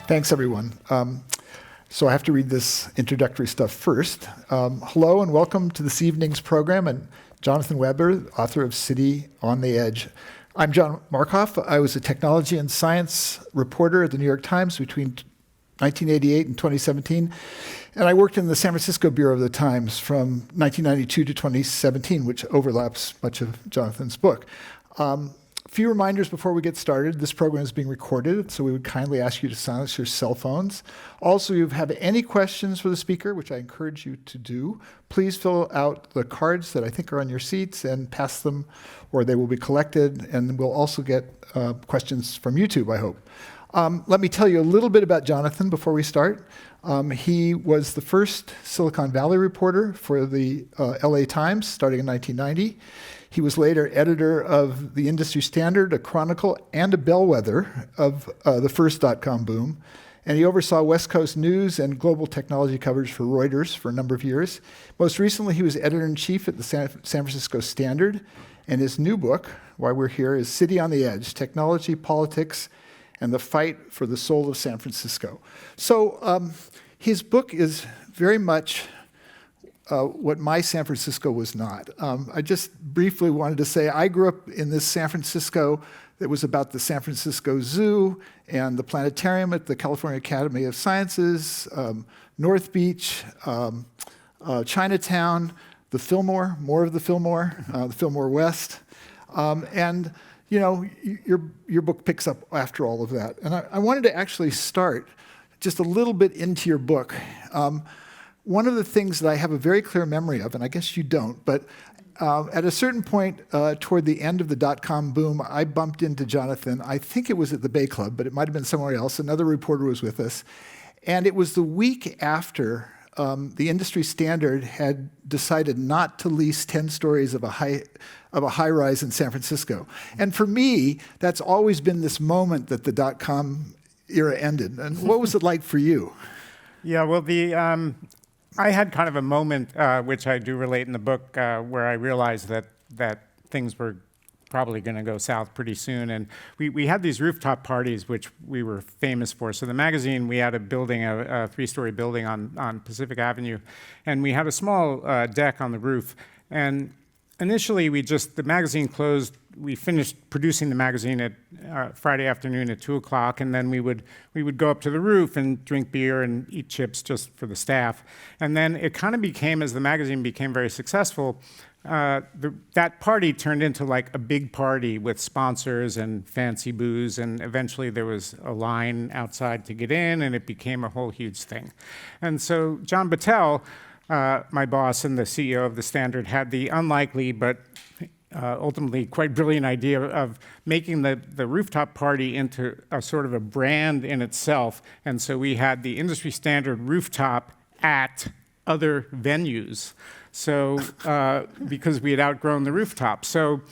Thanks, everyone. So I have to read this introductory stuff first. Hello and welcome to this evening's program. And Jonathan Weber, author of City on the Edge. I'm John Markoff. I was a technology and science reporter at the New York Times between 1988 and 2017. And I worked in the San Francisco Bureau of the Times from 1992 to 2017, which overlaps much of Jonathan's book. A few reminders before we get started. This program is being recorded, so we would kindly ask you to silence your cell phones. Also, if you have any questions for the speaker, which I encourage you to do, please fill out the cards that I think are on your seats and pass them, or they will be collected, and we'll also get questions from YouTube, I hope. Let me tell you a little bit about Jonathan before we start. He was the first Silicon Valley reporter for the LA Times, starting in 1990. He was later editor of The Industry Standard, a chronicle and a bellwether of the first dot-com boom. And he oversaw West Coast news and global technology coverage for Reuters for a number of years. Most recently, he was editor-in-chief at the San Francisco Standard. And his new book, why we're here, is City on the Edge, Technology, Politics, and the Fight for the Soul of San Francisco. So his book is very much what my San Francisco was not. I just briefly wanted to say I grew up in this San Francisco that was about the San Francisco Zoo and the planetarium at the California Academy of Sciences, North Beach, Chinatown, the Fillmore, more of the Fillmore West. And you know, your book picks up after all of that. And I wanted to actually start just a little bit into your book. One of the things that I have a very clear memory of, and I guess you don't, but at a certain point toward the end of the dot-com boom, I bumped into Jonathan. I think it was at the Bay Club, but it might have been somewhere else. Another reporter was with us. And it was the week after the Industry Standard had decided not to lease 10 stories of a high-rise in San Francisco. And for me, that's always been this moment that the dot-com era ended. And what was it like for you? Yeah, well, I had kind of a moment, which I do relate in the book, where I realized that things were probably going to go south pretty soon. And we had these rooftop parties, which we were famous for. So the magazine, we had a building, a three-story building on Pacific Avenue, and we had a small deck on the roof. And initially, the magazine closed. We finished producing the magazine at Friday afternoon at 2 o'clock, and then we would go up to the roof and drink beer and eat chips just for the staff. And then it kind of became, as the magazine became very successful, that party turned into like a big party with sponsors and fancy booze, and eventually there was a line outside to get in, and it became a whole huge thing. And so John Battelle, my boss and the CEO of the Standard, had the unlikely but ultimately quite brilliant idea of making the rooftop party into a sort of a brand in itself. And so we had the Industry Standard rooftop at other venues. So because we had outgrown the rooftop. So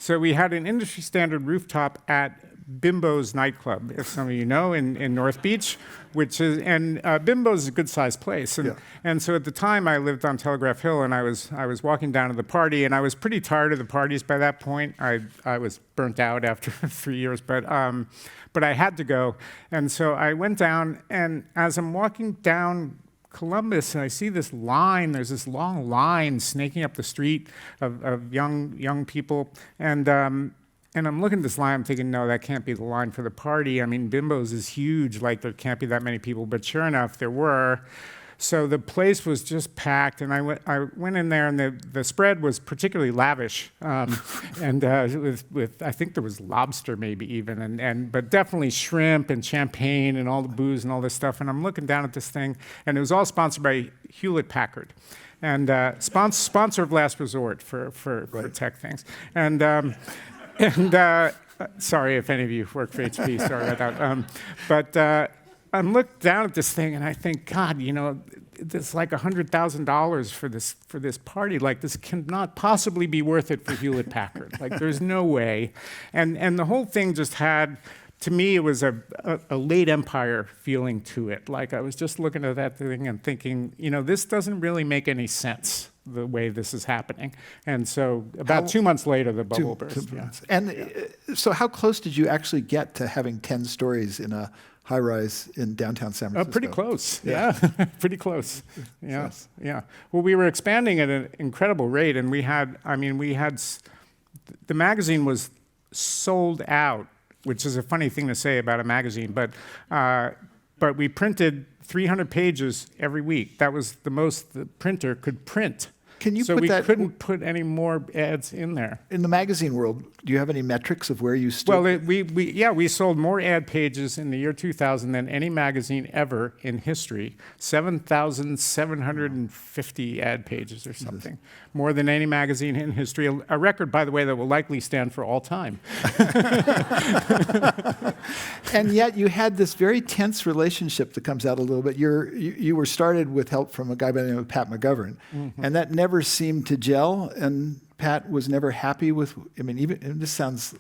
we had an Industry Standard rooftop at Bimbo's nightclub, if some of you know, in North Beach, Bimbo's is a good-sized place. And so at the time, I lived on Telegraph Hill, and I was walking down to the party, and I was pretty tired of the parties by that point. I was burnt out after 3 years, but I had to go. And so I went down, and as I'm walking down Columbus, and I see this line, there's this long line snaking up the street of young people, and I'm looking at this line, I'm thinking, no, that can't be the line for the party. I mean, Bimbo's is huge, like there can't be that many people. But sure enough, there were. So the place was just packed, and I went in there, and the spread was particularly lavish. And with I think there was lobster maybe even, but definitely shrimp and champagne and all the booze and all this stuff. And I'm looking down at this thing, and it was all sponsored by Hewlett-Packard. And sponsor of last resort for tech things. And sorry if any of you work for HP, sorry about that. But I'm looking down at this thing and I think, God, you know, it's like $100,000 for this party. Like, this cannot possibly be worth it for Hewlett-Packard. Like, there's no way. And the whole thing just had, to me, it was a late empire feeling to it. Like, I was just looking at that thing and thinking, you know, this doesn't really make any sense. the way this is happening. And so about 2 months later, the bubble burst. Two Yeah. months. And so how close did you actually get to having 10 stories in a high-rise in downtown San Francisco? Pretty close, yeah, pretty close, yeah, yeah. Well, we were expanding at an incredible rate, and the magazine was sold out, which is a funny thing to say about a magazine, but we printed 300 pages every week. That was the most the printer could print. Can you so put we that couldn't put any more ads in there. in the magazine world? Do you have any metrics of where you stood? Well, we sold more ad pages in the year 2000 than any magazine ever in history. 7,750 ad pages or something, more than any magazine in history. A record, by the way, that will likely stand for all time. And yet you had this very tense relationship that comes out a little bit. You were started with help from a guy by the name of Pat McGovern, and that never seemed to gel, and Pat was never happy with, and this sounds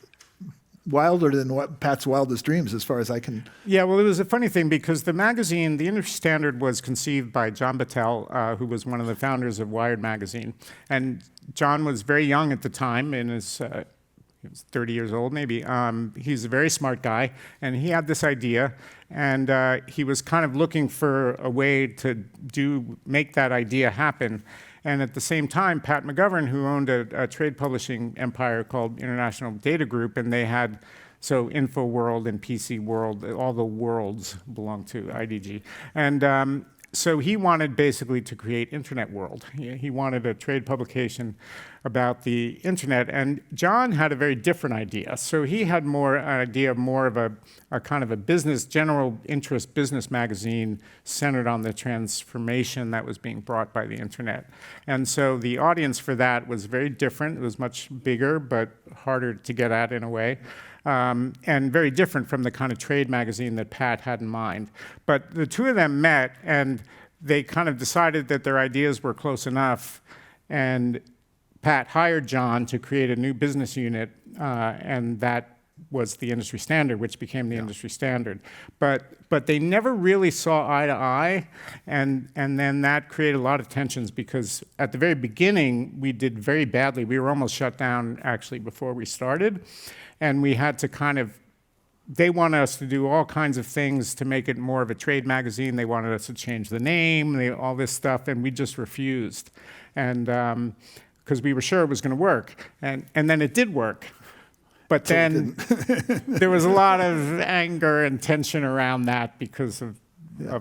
wilder than what Pat's wildest dreams as far as I can. Yeah, well, it was a funny thing because the magazine, the Industry Standard, was conceived by John Battelle, who was one of the founders of Wired magazine. And John was very young at the time, he was 30 years old maybe. He's a very smart guy, and he had this idea, and he was kind of looking for a way to make that idea happen. And at the same time, Pat McGovern, who owned a trade publishing empire called International Data Group, and they had, so InfoWorld and PC World, all the worlds belong to IDG. And so he wanted basically to create Internet World. He wanted a trade publication about the internet, and John had a very different idea. So he had an idea of more of a kind of a general interest business magazine centered on the transformation that was being brought by the internet. And so the audience for that was very different. It was much bigger, but harder to get at in a way. And very different from the kind of trade magazine that Pat had in mind. But the two of them met, and they kind of decided that their ideas were close enough, and Pat hired John to create a new business unit, and that was the Industry Standard, which became the Industry Standard. But they never really saw eye to eye, and then that created a lot of tensions because at the very beginning, we did very badly. We were almost shut down, actually, before we started, and we had to they wanted us to do all kinds of things to make it more of a trade magazine. They wanted us to change the name, all this stuff, and we just refused. And because we were sure it was going to work. And then it did work. But then there was a lot of anger and tension around that because of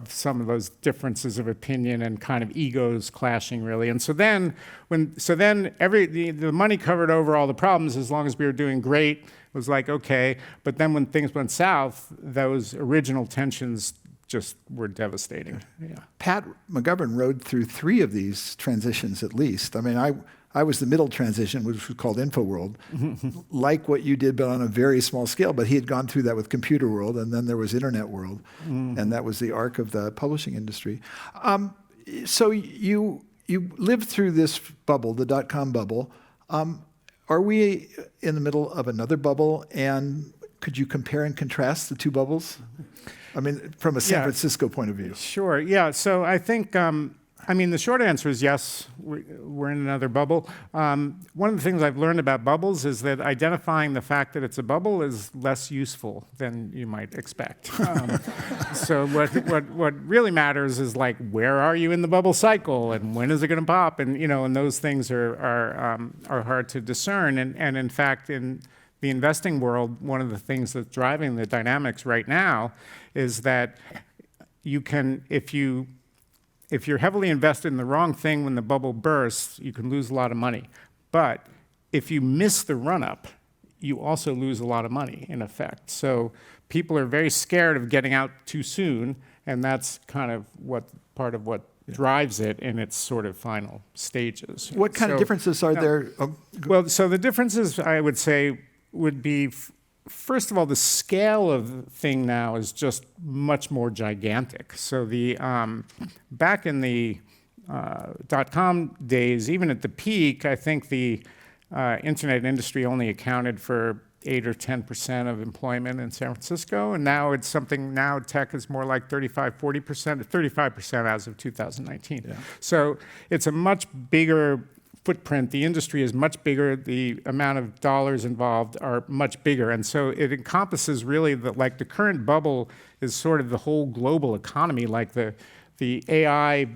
some of those differences of opinion and kind of egos clashing, really. And so then the money covered over all the problems as long as we were doing great. It was like, okay. But then when things went south, those original tensions just were devastating. Yeah. Pat McGovern rode through 3 of these transitions at least. I mean, I was the middle transition, which was called InfoWorld, like what you did, but on a very small scale. But he had gone through that with Computer World, and then there was Internet World, and that was the arc of the publishing industry. So you lived through this bubble, the dot-com bubble. Are we in the middle of another bubble, and could you compare and contrast the two bubbles? I mean, from a San Francisco point of view. Sure, yeah. So I think, the short answer is yes, we're in another bubble. One of the things I've learned about bubbles is that identifying the fact that it's a bubble is less useful than you might expect. So what really matters is like, where are you in the bubble cycle, and when is it going to pop? And and those things are hard to discern. And in fact, in the investing world, one of the things that's driving the dynamics right now is that you can, if you're heavily invested in the wrong thing when the bubble bursts, you can lose a lot of money. But if you miss the run-up, you also lose a lot of money, in effect. So people are very scared of getting out too soon, and that's kind of part of what drives it in its sort of final stages. What kind of differences are there? Well, so the differences, I would say, would be, first of all, the scale of the thing now is just much more gigantic. So the back in the dot-com days, even at the peak, I think the internet industry only accounted for 8 or 10% of employment in San Francisco, and now it's something. Now tech is more like 35, 40%, 35% as of 2019. Yeah. So it's a much bigger footprint. The industry is much bigger. The amount of dollars involved are much bigger, and so it encompasses really the current bubble is sort of the whole global economy. Like the AI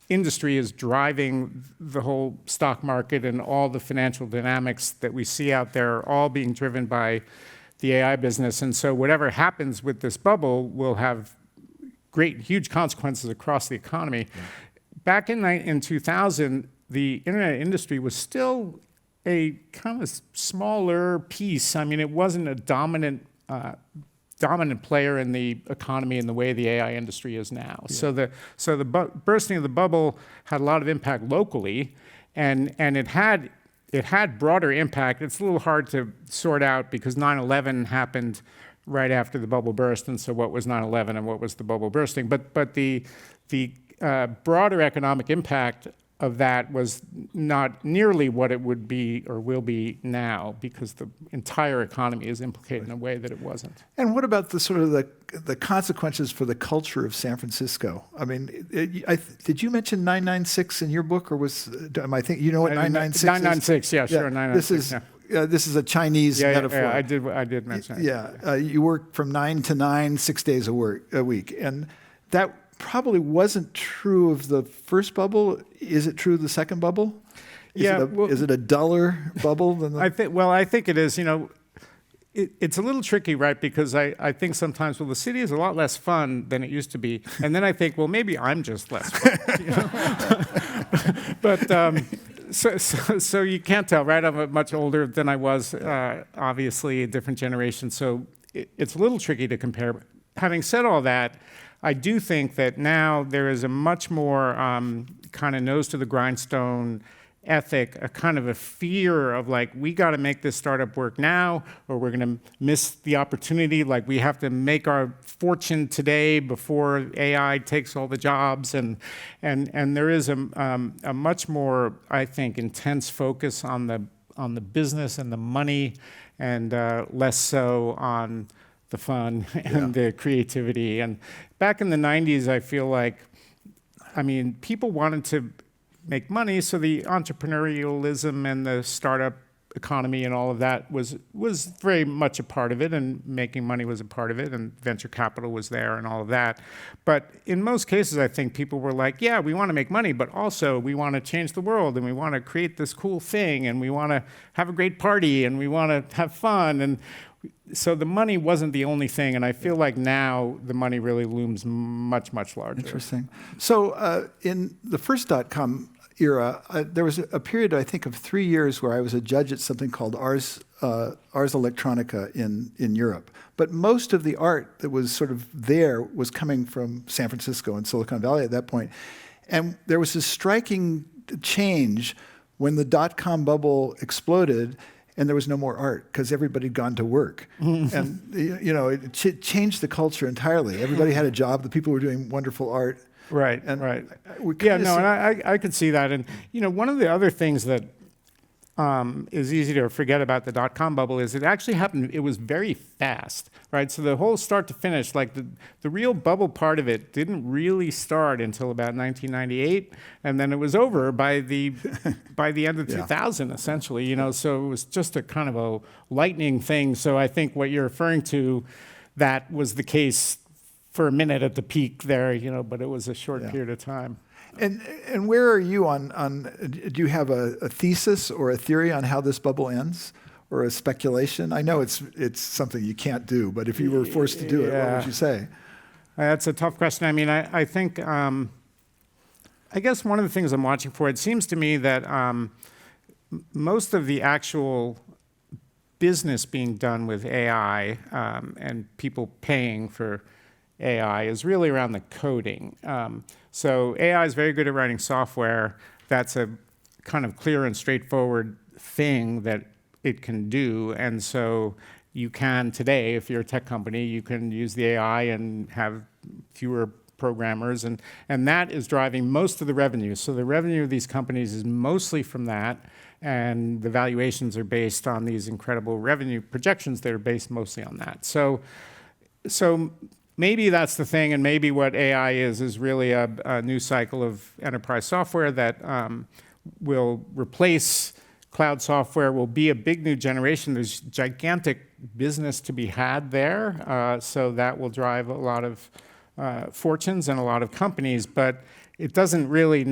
industry is driving the whole stock market, and all the financial dynamics that we see out there are all being driven by the AI business. And so whatever happens with this bubble will have huge consequences across the economy. Yeah. Back in 2000, the internet industry was still a kind of smaller piece. I mean, it wasn't a dominant player in the economy in the way the AI industry is now. Yeah. So the bursting of the bubble had a lot of impact locally, and it had broader impact. It's a little hard to sort out because 9/11 happened right after the bubble burst, and so what was 9/11 and what was the bubble bursting? But the broader economic impact of that was not nearly what it would be or will be now, because the entire economy is implicated in a way that it wasn't. And what about the sort of the consequences for the culture of San Francisco? I mean, did you mention 996 in your book, or am I thinking, you know what 996 is? 996, yeah, sure, 996. This is a Chinese metaphor. Yeah, I did mention it. Yeah, you work from 9 to 9, 6 days a week, and that probably wasn't true of the first bubble. Is it true of the second bubble? Is it a duller bubble than the? I think it is. You know, it's a little tricky, right? Because I think sometimes, well, the city is a lot less fun than it used to be, and then I think, well, maybe I'm just less fun. You know? But so you can't tell, right? I'm much older than I was. Obviously, a different generation, so it's a little tricky to compare. Having said all that, I do think that now there is a much more kind of nose to the grindstone ethic, a kind of a fear of like, we got to make this startup work now, or we're going to miss the opportunity. Like, we have to make our fortune today before AI takes all the jobs, and there is a much more, I think, intense focus on the business and the money, and less so on the fun and the creativity. And back in the 90s, I feel like, I mean, people wanted to make money, so the entrepreneurialism and the startup economy and all of that was very much a part of it, and making money was a part of it, and venture capital was there and all of that. But in most cases, I think people were like, yeah, we want to make money, but also we want to change the world, and we want to create this cool thing, and we want to have a great party, and we want to have fun. And so the money wasn't the only thing, and I feel like now the money really looms much, much larger. Interesting. So in the first .com era, there was a period, I think, of 3 years where I was a judge at something called Ars Electronica in Europe. But most of the art that was sort of there was coming from San Francisco and Silicon Valley at that point. And there was this striking change when the .com bubble exploded, and there was no more art because everybody had gone to work. And it changed the culture entirely. Everybody had a job. The people were doing wonderful art. Right, and right. And I could see that. And one of the other things that is easy to forget about the .com bubble is it actually happened. It was very fast, right? So the whole start to finish, like the real bubble part of it, didn't really start until about 1998, and then it was over by the end of 2000, essentially. So it was just a kind of a lightning thing. So I think what you're referring to, that was the case for a minute at the peak there, but it was a short period of time. And where are you on do you have a thesis or a theory on how this bubble ends, or a speculation? I know it's something you can't do, but if you were forced to do it, what would you say? That's a tough question. I mean, I think, I guess one of the things I'm watching for, it seems to me that most of the actual business being done with AI and people paying for AI is really around the coding. So AI is very good at writing software. That's a kind of clear and straightforward thing that it can do. And so you can today, if you're a tech company, you can use the AI and have fewer programmers. And that is driving most of the revenue. So the revenue of these companies is mostly from that. and the valuations are based on these incredible revenue projections that are based mostly on that. So maybe that's the thing, and maybe what AI is really a new cycle of enterprise software that will replace cloud software, will be a big new generation. There's gigantic business to be had there, so that will drive a lot of fortunes and a lot of companies, but it doesn't really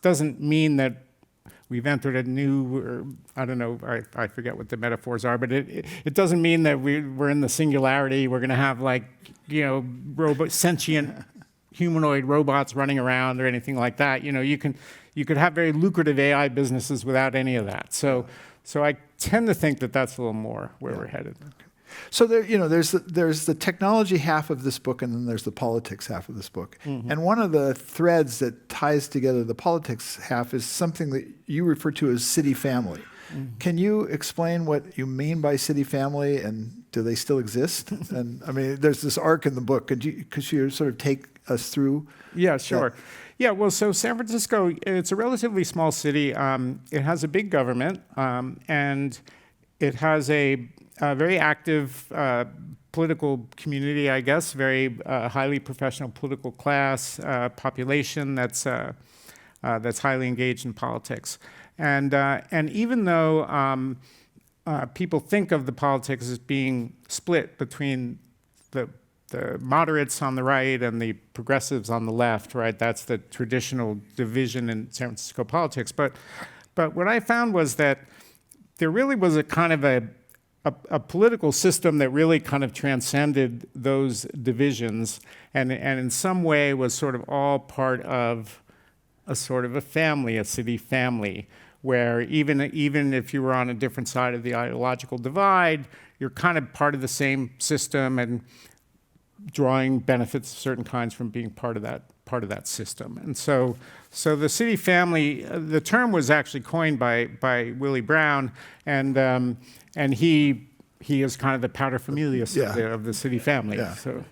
doesn't mean that we've entered a new, or I don't know, I forget what the metaphors are, but it doesn't mean that we're in the singularity. We're going to have sentient humanoid robots running around or anything like that. You could have very lucrative AI businesses without any of that. So I tend to think that that's a little more where we're headed. So there's the technology half of this book, and then there's the politics half of this book. Mm-hmm. And one of the threads that ties together the politics half is something that you refer to as city family. Mm-hmm. Can you explain what you mean by city family, and do they still exist? And I mean, there's this arc in the book. Could you sort of take us through? Yeah, sure. Yeah, well, so San Francisco, it's a relatively small city. It has a big government, and it has a very active political community, I guess, very highly professional political class, population that's highly engaged in politics. And even though people think of the politics as being split between the moderates on the right and the progressives on the left, right? That's the traditional division in San Francisco politics. But what I found was that there really was a kind of a political system that really kind of transcended those divisions, and in some way was sort of all part of a sort of a family, a city family, where even if you were on a different side of the ideological divide, you're kind of part of the same system and drawing benefits of certain kinds from being part of that system. And so the city family, the term was actually coined by Willie Brown, and he is kind of the paterfamilias of the city family. Yeah. So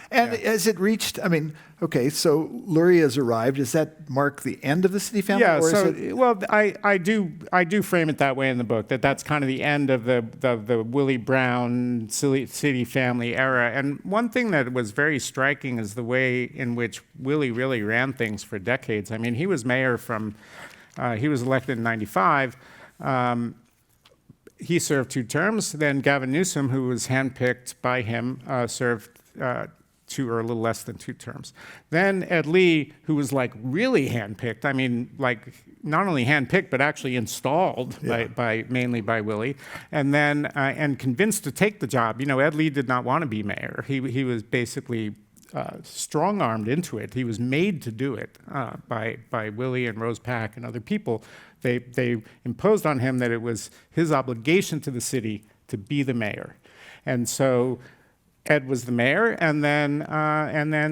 And has it reached? I mean, okay, so Lurie has arrived. Does that mark the end of the city family? Yeah. Or So is it... well, I do frame it that way in the book. That's kind of the end of the Willie Brown city family era. And one thing that was very striking is the way in which Willie really ran things for decades. I mean, he was mayor he was elected in '95. He served 2 terms. Then Gavin Newsom, who was handpicked by him, served 2 or a little less than 2 terms. Then Ed Lee, who was really handpicked. I mean, not only handpicked but actually installed mainly by Willie, and then and convinced to take the job. Ed Lee did not want to be mayor. He was basically strong-armed into it. He was made to do it by Willie and Rose Pack and other people. They imposed on him that it was his obligation to the city to be the mayor. And so Ed was the mayor, and then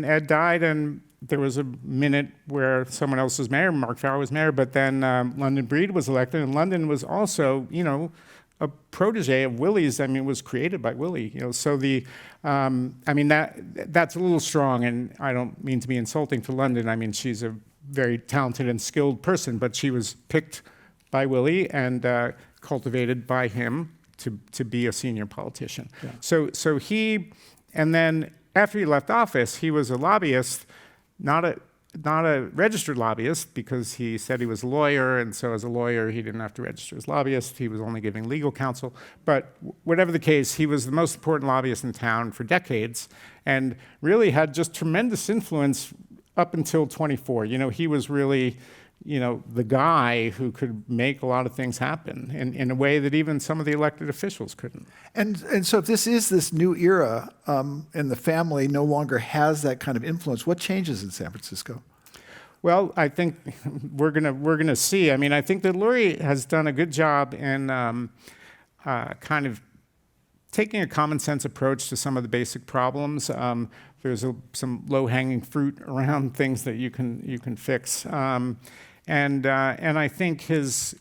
Ed died, and there was a minute where someone else was mayor, Mark Farrow was mayor, but then London Breed was elected, and London was also, a protege of Willie's. I mean, it was created by Willie. So that's a little strong, and I don't mean to be insulting to London. I mean, she's a very talented and skilled person, but she was picked by Willie and cultivated by him to be a senior politician. Yeah. So he, and then after he left office, he was a lobbyist, not a registered lobbyist, because he said he was a lawyer, and so as a lawyer he didn't have to register as lobbyist. He was only giving legal counsel. But whatever the case, he was the most important lobbyist in town for decades, and really had just tremendous influence up until 24. He was really, the guy who could make a lot of things happen in a way that even some of the elected officials couldn't. And so if this new era, and the family no longer has that kind of influence, what changes in San Francisco? Well, I think we're gonna see. I mean, I think that Lurie has done a good job in kind of taking a common sense approach to some of the basic problems. There's some low-hanging fruit around things that you can fix, and I think his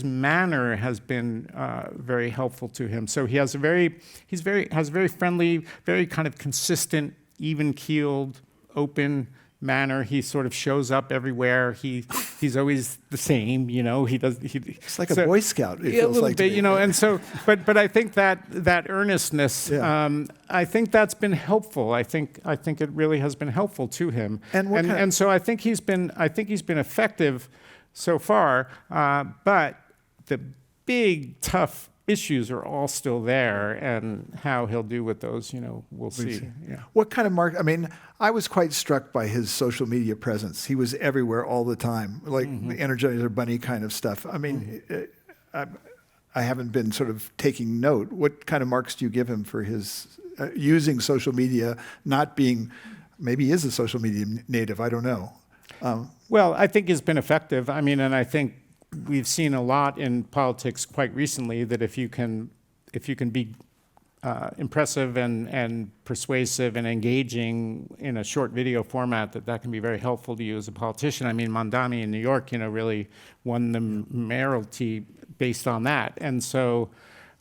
manner has been very helpful to him. So he has a very friendly, very kind of consistent, even-keeled, open manner. He sort of shows up everywhere. He's always the same, you know. It's like a Boy Scout. It Yeah, a feels little like to bit, me. you know. And so, but I think that earnestness, Yeah. I think that's been helpful. I think it really has been helpful to him. And what kind- and so I think he's been effective so far. But the big tough issues are all still there, and how he'll do with those, you know, we'll see. Yeah. What kind of I mean, I was quite struck by his social media presence. He was everywhere all the time, like the Energizer Bunny kind of stuff. I mean, I haven't been sort of taking note. What kind of marks do you give him for his using social media, not being, maybe he is a social media native, I don't know. Well, I think he's been effective. I mean, and I think we've seen a lot in politics quite recently that if you can be impressive and persuasive and engaging in a short video format, that can be very helpful to you as a politician. I mean, Mondani in New York, you know, really won the mayoralty based on that. And so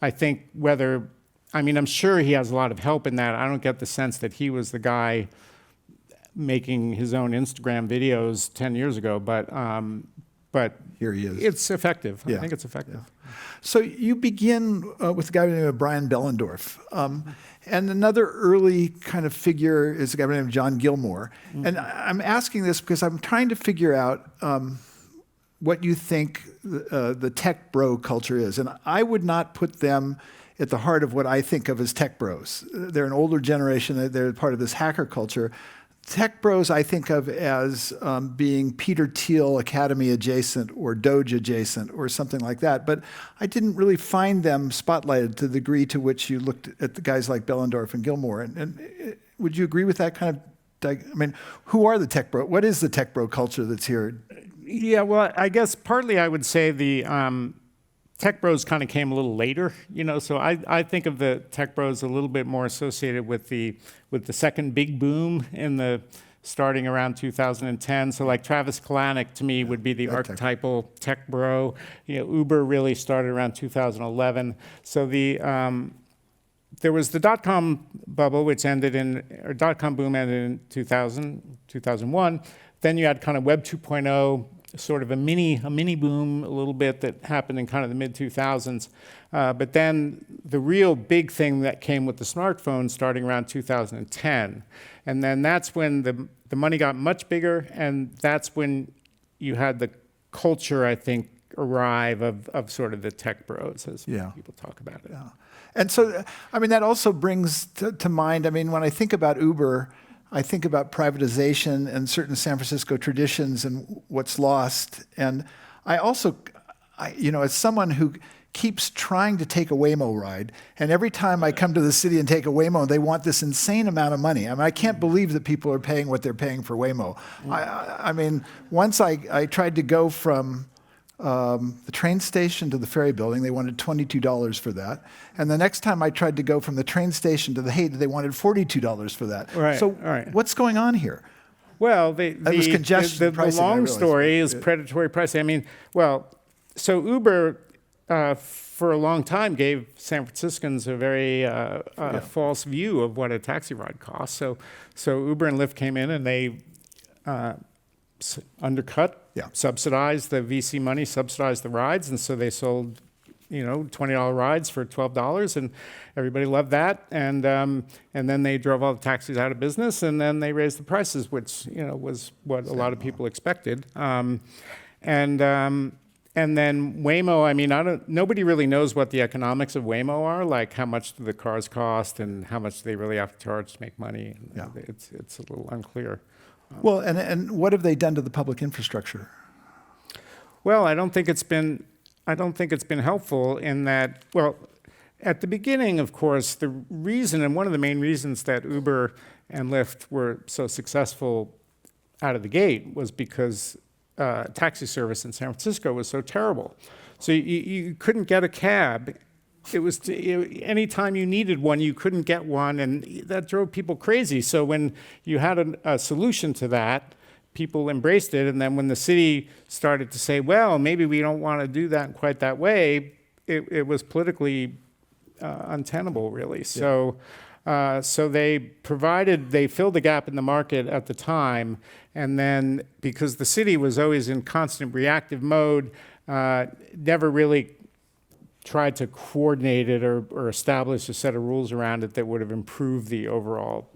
I think I'm sure he has a lot of help in that. I don't get the sense that he was the guy making his own Instagram videos 10 years ago, but Here he is. it's effective. Yeah. I think it's effective. So you begin with a guy named Brian Bellendorf. And another early kind of figure is a guy named John Gilmore. And I'm asking this because I'm trying to figure out what you think the tech bro culture is. And I would not put them at the heart of what I think of as tech bros. They're an older generation. They're part of this hacker culture. Tech bros I think of as being Peter Thiel Academy adjacent or Doge adjacent or something like that. But I didn't really find them spotlighted to the degree to which you looked at the guys like Bellendorf and Gilmore. And would you agree with that kind of, I mean, who are the tech bro? What is the tech bro culture that's here? Yeah, well, I guess partly I would say the tech bros kind of came a little later, you know. So I think of the tech bros a little bit more associated with the second big boom starting around 2010. So like Travis Kalanick to me would be the archetypal tech bro. You know, Uber really started around 2011. So there was the dot-com bubble, dot-com boom ended in 2000, 2001. Then you had kind of Web 2.0, sort of a mini boom a little bit that happened in kind of the mid-2000s. But then the real big thing that came with the smartphone starting around 2010. And then that's when the money got much bigger, and that's when you had the culture, I think, arrive of sort of the tech bros, as people talk about it. Yeah. And so, I mean, that also brings to mind, I mean, when I think about Uber, I think about privatization and certain San Francisco traditions and what's lost. And I also, as someone who keeps trying to take a Waymo ride, and every time I come to the city and take a Waymo, they want this insane amount of money. I mean, I can't believe that people are paying what they're paying for Waymo. I mean, once I tried to go from the train station to the ferry building, they wanted $22 for that. And the next time I tried to go from the train station to the Haight, they wanted $42 for that. Right, so right. What's going on here? Well, was congestion the pricing, I long realize. story is predatory pricing. I mean, well, so Uber for a long time gave San Franciscans a very false view of what a taxi ride costs. So Uber and Lyft came in and they undercut, subsidized the VC money, subsidized the rides, and so they sold, $20 rides for $12, and everybody loved that. And then they drove all the taxis out of business, and then they raised the prices, which was what a lot of people expected. And then Waymo, I mean, nobody really knows what the economics of Waymo are, like how much do the cars cost and how much do they really have to charge to make money. It's a little unclear. Well, and what have they done to the public infrastructure? Well, I don't think it's been helpful in that, well, at the beginning, of course, the reason, and one of the main reasons that Uber and Lyft were so successful out of the gate was because taxi service in San Francisco was so terrible. So you couldn't get a cab. It was anytime you needed one, you couldn't get one, and that drove people crazy. So when you had a solution to that, people embraced it. And then when the city started to say, well, maybe we don't want to do that quite that way, it was politically untenable, really. So So they filled the gap in the market at the time, and then because the city was always in constant reactive mode, never really tried to coordinate it or establish a set of rules around it that would have improved the overall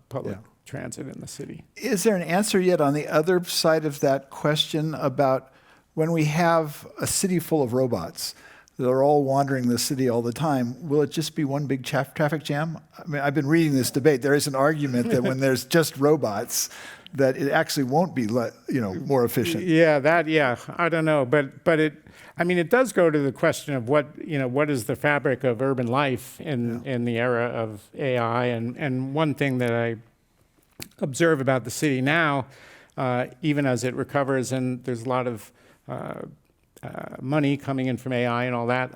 public transit in the city. Is there an answer yet on the other side of that question about when we have a city full of robots that are all wandering the city all the time, will it just be one big traffic jam? I mean, I've been reading this debate. There is an argument that when there's just robots, that it actually won't be, more efficient. Yeah, I don't know, but it does go to the question of what is the fabric of urban life in the era of AI, and one thing that I observe about the city now, even as it recovers, and there's a lot of money coming in from AI and all that.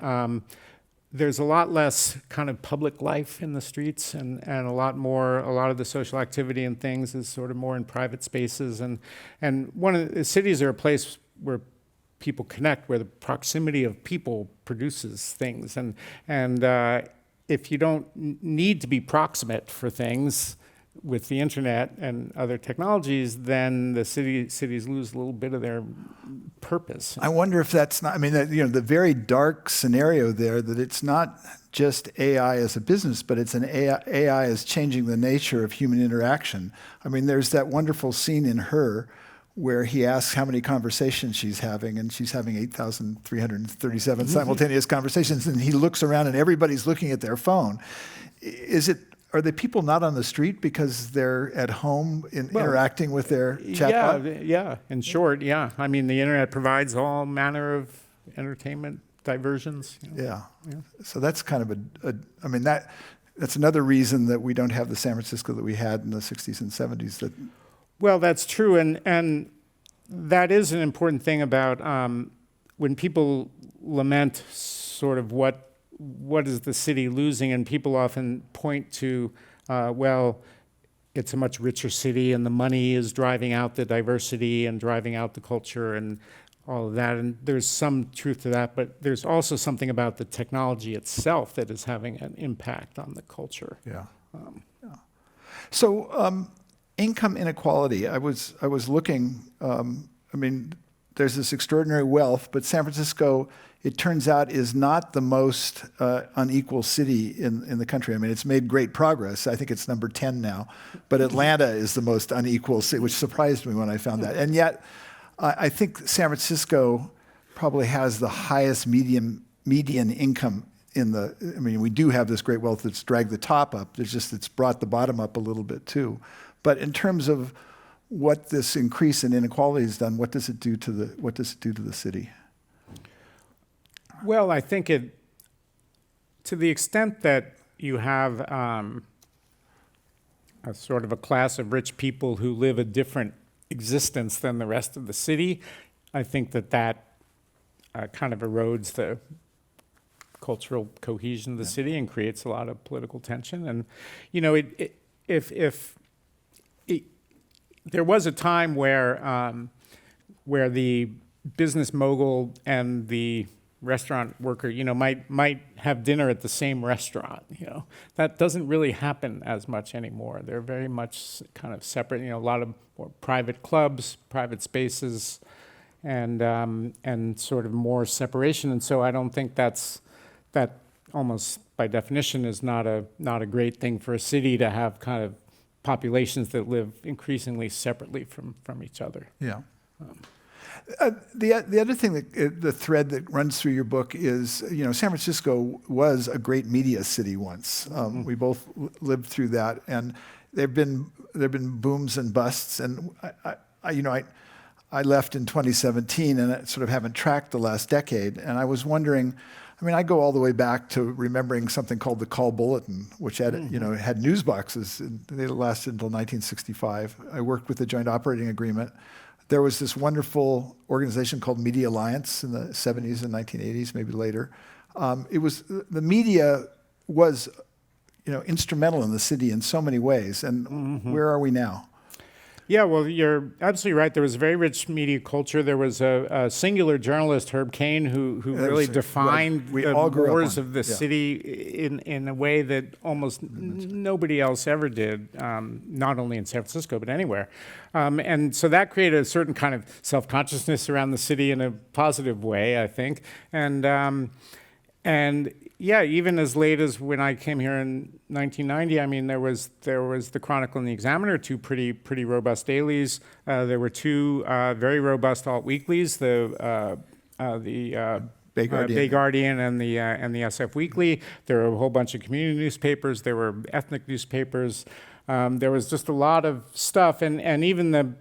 There's a lot less kind of public life in the streets, and a lot of the social activity and things is sort of more in private spaces. And one of the cities are a place where people connect, where the proximity of people produces things. And if you don't need to be proximate for things with the internet and other technologies, then the cities lose a little bit of their purpose. I wonder if that's not, the very dark scenario there, that it's not just AI as a business, but it's an AI is changing the nature of human interaction. There's that wonderful scene in Her where he asks how many conversations she's having, and she's having 8,337 simultaneous conversations, and he looks around and everybody's looking at their phone. Are the people not on the street because they're at home interacting with their chatbot? Yeah. In short, yeah. The internet provides all manner of entertainment diversions. Yeah. So that's kind of that's another reason that we don't have the San Francisco that we had in the 60s and 70s. Well, that's true, and that is an important thing about when people lament sort of what is the city losing, and people often point to, it's a much richer city, and the money is driving out the diversity and driving out the culture and all of that. And there's some truth to that, but there's also something about the technology itself that is having an impact on the culture. Yeah. So income inequality. I was looking. There's this extraordinary wealth, but San Francisco, it turns out, is not the most unequal city in the country. It's made great progress. I think it's number 10 now. But Atlanta is the most unequal city, which surprised me when I found that. And yet, I think San Francisco probably has the highest median income in the. We do have this great wealth that's dragged the top up. It's brought the bottom up a little bit too. But in terms of what this increase in inequality has done, what does it do to the city? Well, I think to the extent that you have a sort of a class of rich people who live a different existence than the rest of the city, I think that kind of erodes the cultural cohesion of the city and creates a lot of political tension. And if there was a time where the business mogul and the restaurant worker, might have dinner at the same restaurant. That doesn't really happen as much anymore. They're very much kind of separate. A lot of more private clubs, private spaces, and sort of more separation. And so I don't think that almost by definition is not a great thing for a city to have kind of populations that live increasingly separately from each other. Yeah. The other thing the thread that runs through your book is, San Francisco was a great media city once. We both lived through that, and there've been booms and busts. And I left in 2017, and I sort of haven't tracked the last decade. And I was wondering. I go all the way back to remembering something called the Call Bulletin, which had, had news boxes. And they lasted until 1965. I worked with the Joint Operating Agreement. There was this wonderful organization called Media Alliance in the 70s and 1980s, maybe later. The media was, instrumental in the city in so many ways. And where are we now? Yeah, well, you're absolutely right. There was a very rich media culture. There was a singular journalist, Herb Caen, who That really was defined we the all grew up wars on. of the Yeah. city in a way that almost nobody else ever did, not only in San Francisco, but anywhere. And so that created a certain kind of self-consciousness around the city in a positive way, I think. And yeah, even as late as when I came here in 1990, I mean, there was the Chronicle and the Examiner, two pretty robust dailies. There were two very robust alt weeklies, the Bay Guardian. Bay Guardian and the SF Weekly. There were a whole bunch of community newspapers. There were ethnic newspapers. There was just a lot of stuff, and even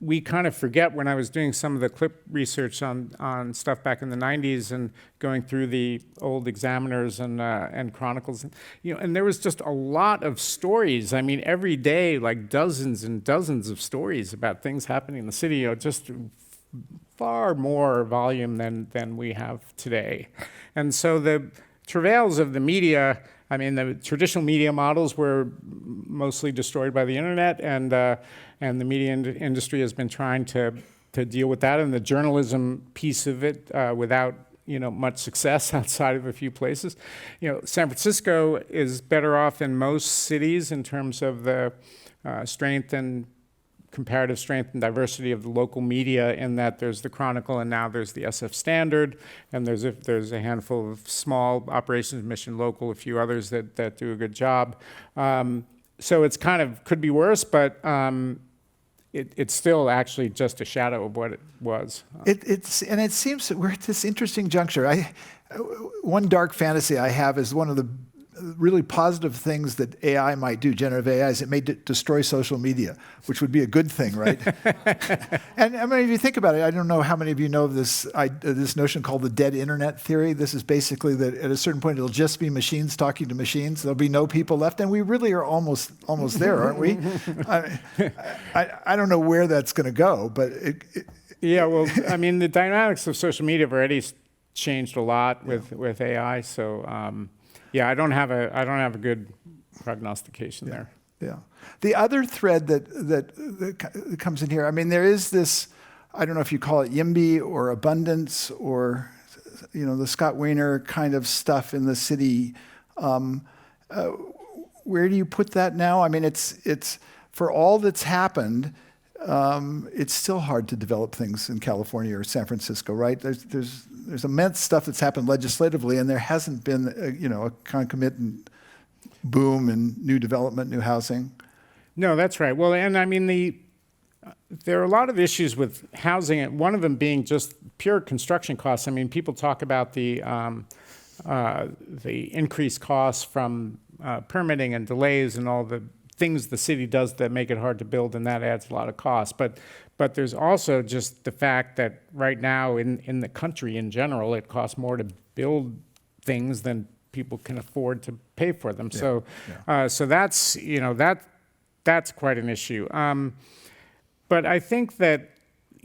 we kind of forget, when I was doing some of the clip research on stuff back in the 90s and going through the old Examiners and Chronicles, and there was just a lot of stories. I mean, every day, like dozens and dozens of stories about things happening in the city, just far more volume than we have today. And so the travails of the media, I mean, the traditional media models were mostly destroyed by the internet, and the media industry has been trying to deal with that, and the journalism piece of it without much success outside of a few places. San Francisco is better off than most cities in terms of the strength and comparative strength and diversity of the local media, in that there's the Chronicle and now there's the SF Standard, and there's a handful of small operations, Mission Local, a few others that do a good job. So it's kind of could be worse, but it's still actually just a shadow of what it was. It seems that we're at this interesting juncture. One dark fantasy I have is one of the really positive things that AI might do, generative AI, is it may destroy social media, which would be a good thing, right? And I mean, if you think about it, I don't know how many of you know of this notion called the dead internet theory. This is basically that at a certain point, it'll just be machines talking to machines. There'll be no people left, and we really are almost there, aren't we? I don't know where that's going to go, but yeah, well, I mean, the dynamics of social media have already changed a lot with AI, so. Yeah, I don't have a good prognostication there. Yeah. The other thread that comes in here, I mean, there is this, I don't know if you call it YIMBY or abundance or, the Scott Wayner kind of stuff in the city. Where do you put that now? I mean, it's for all that's happened, it's still hard to develop things in California or San Francisco, right? There's immense stuff that's happened legislatively, and there hasn't been a concomitant boom in new development, new housing. No, that's right. Well, and I mean there are a lot of issues with housing. One of them being just pure construction costs. I mean, people talk about the increased costs from permitting and delays and all the things the city does that make it hard to build, and that adds a lot of cost. But there's also just the fact that right now in the country in general, it costs more to build things than people can afford to pay for them. Yeah. So that's that's quite an issue. But I think that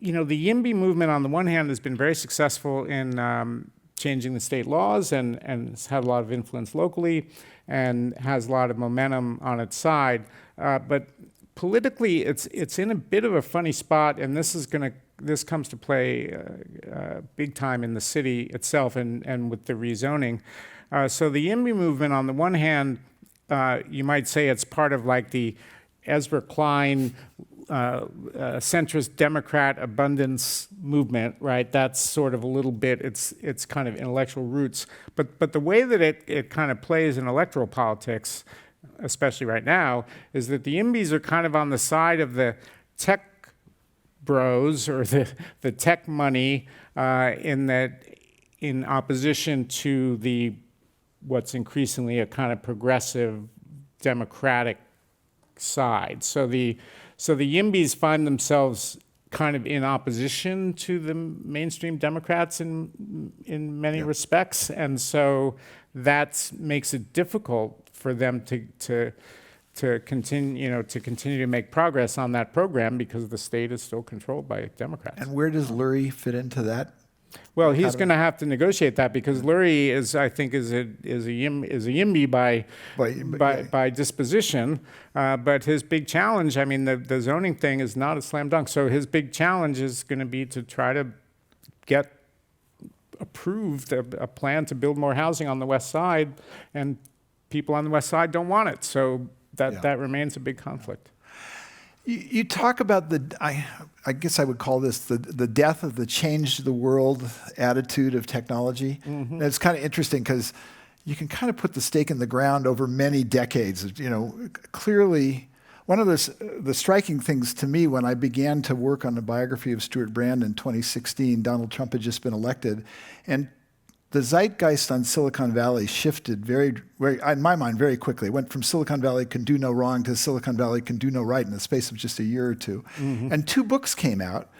the YIMBY movement on the one hand has been very successful in changing the state laws and has had a lot of influence locally and has a lot of momentum on its side. But politically, it's in a bit of a funny spot, and this comes to play big time in the city itself and with the rezoning. So the YIMBY movement, on the one hand, you might say it's part of like the Ezra Klein centrist Democrat abundance movement, right? That's sort of a little bit its kind of intellectual roots, but the way that it kind of plays in electoral politics, especially right now, is that the YIMBYs are kind of on the side of the tech bros or the tech money in opposition to what's increasingly a kind of progressive Democratic side. So the YIMBYs find themselves kind of in opposition to the mainstream Democrats in many respects, and so that makes it difficult for them to continue to make progress on that program because the state is still controlled by Democrats. And where does Lurie fit into that? Well, he's going to have to negotiate that because Lurie is, I think, is a YIMBY by disposition. But his big challenge, I mean, the zoning thing is not a slam dunk. So his big challenge is going to be to try to get approved a plan to build more housing on the west side, and people on the west side don't want it. So that remains a big conflict. You talk about I guess I would call this the death of the change the world attitude of technology. And it's kind of interesting because you can kind of put the stake in the ground over many decades. Clearly, one of the striking things to me when I began to work on the biography of Stewart Brand in 2016, Donald Trump had just been elected, and the zeitgeist on Silicon Valley shifted very, in my mind, very quickly. It went from Silicon Valley can do no wrong to Silicon Valley can do no right in the space of just a year or two. And 2 books came out.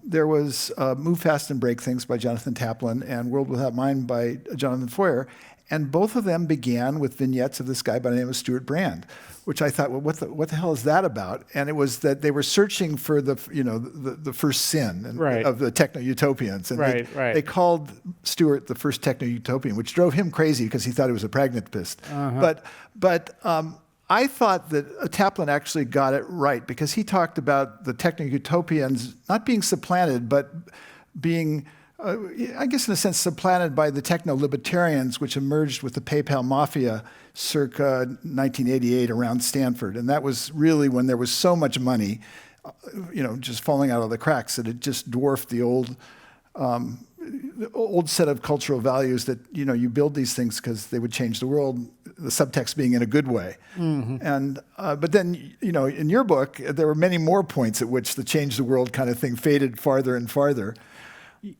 There was Move Fast and Break Things by Jonathan Taplin and World Without Mind by Jonathan Foyer. And both of them began with vignettes of this guy by the name of Stewart Brand, which I thought, well, what the hell is that about? And it was that they were searching for the first sin of the techno-utopians. And they called Stewart the first techno-utopian, which drove him crazy because he thought he was a pragmatist. But I thought that Taplin actually got it right because he talked about the techno-utopians not being supplanted, but being I guess in a sense supplanted by the techno-libertarians, which emerged with the PayPal mafia circa 1988 around Stanford. And that was really when there was so much money, just falling out of the cracks that it just dwarfed the old set of cultural values that, you build these things because they would change the world, the subtext being in a good way. And but then, in your book, there were many more points at which the change the world kind of thing faded farther and farther.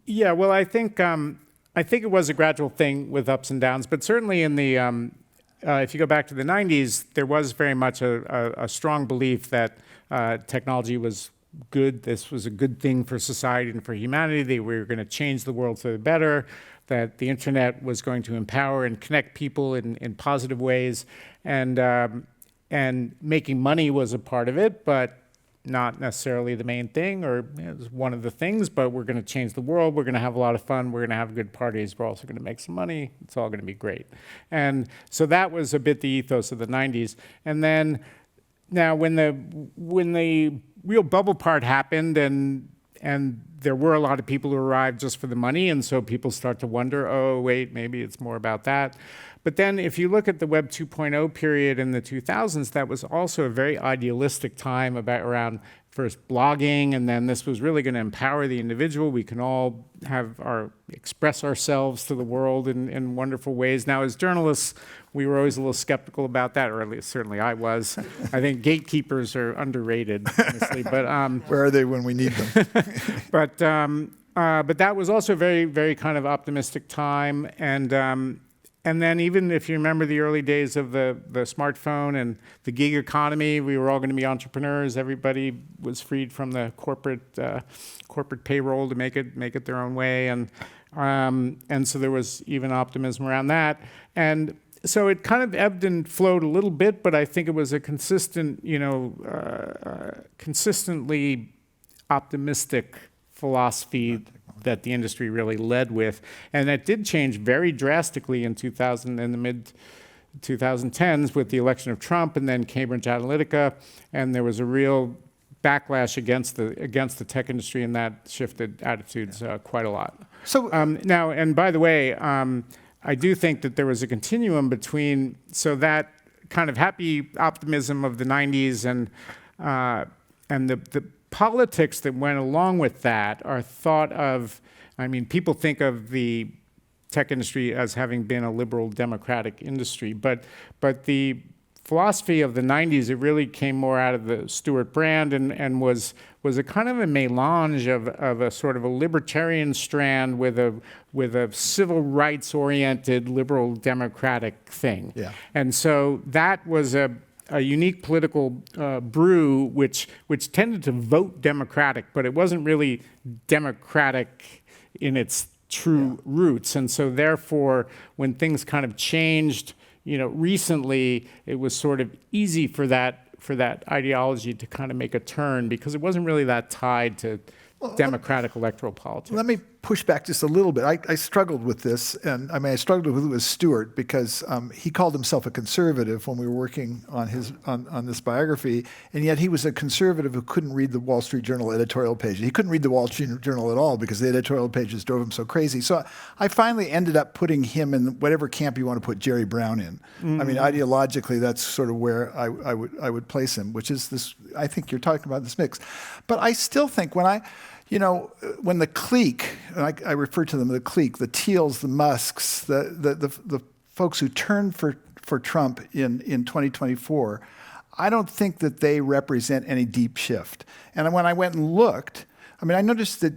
Yeah, well, I think it was a gradual thing with ups and downs, but certainly in the if you go back to the 90s, there was very much a strong belief that technology was good. This was a good thing for society and for humanity. They were going to change the world for the better, that the internet was going to empower and connect people in positive ways, and making money was a part of it, but not necessarily the main thing, or it was one of the things, but we're going to change the world. We're going to have a lot of fun. We're going to have good parties. We're also going to make some money. It's all going to be great. And so that was a bit the ethos of the 90s. And then now when the real bubble part happened and there were a lot of people who arrived just for the money, and so people start to wonder, oh, wait, maybe it's more about that. But then if you look at the Web 2.0 period in the 2000s, that was also a very idealistic time around first blogging, and then this was really going to empower the individual. We can all express ourselves to the world in wonderful ways. Now, as journalists, we were always a little skeptical about that, or at least certainly I was. I think gatekeepers are underrated, honestly. But where are they when we need them? But that was also a very, very kind of optimistic time, and then even if you remember the early days of the smartphone and the gig economy, we were all going to be entrepreneurs. Everybody was freed from the corporate payroll to make it their own way, and so there was even optimism around that. And so it kind of ebbed and flowed a little bit, but I think it was a consistent, consistently optimistic philosophy that the industry really led with. And that did change very drastically in the mid 2010s with the election of Trump and then Cambridge Analytica. And there was a real backlash against the tech industry, and that shifted attitudes quite a lot. So now, and by the way, I do think that there was a continuum between, so that kind of happy optimism of the 90s and the politics that went along with that are thought of, people think of the tech industry as having been a liberal democratic industry, but the philosophy of the 90s, it really came more out of the Stewart Brand and was a kind of a melange of a sort of a libertarian strand with a civil rights oriented liberal democratic thing. Yeah. And so that was a unique political brew which tended to vote Democratic, but it wasn't really democratic in its true roots. And so therefore, when things kind of changed, recently, it was sort of easy for that ideology to kind of make a turn because it wasn't really that tied to democratic electoral politics. Let me push back just a little bit. I struggled with this, and I struggled with it with Stewart because he called himself a conservative when we were working on on this biography, and yet he was a conservative who couldn't read the Wall Street Journal editorial page. He couldn't read the Wall Street Journal at all because the editorial pages drove him so crazy. So I finally ended up putting him in whatever camp you want to put Jerry Brown in. Ideologically, that's sort of where I would place him, which is this. I think you're talking about this mix, but I still think when the clique, and I refer to them, the clique, the Teals, the Musks, the folks who turned for Trump in 2024, I don't think that they represent any deep shift. And when I went and looked, I noticed that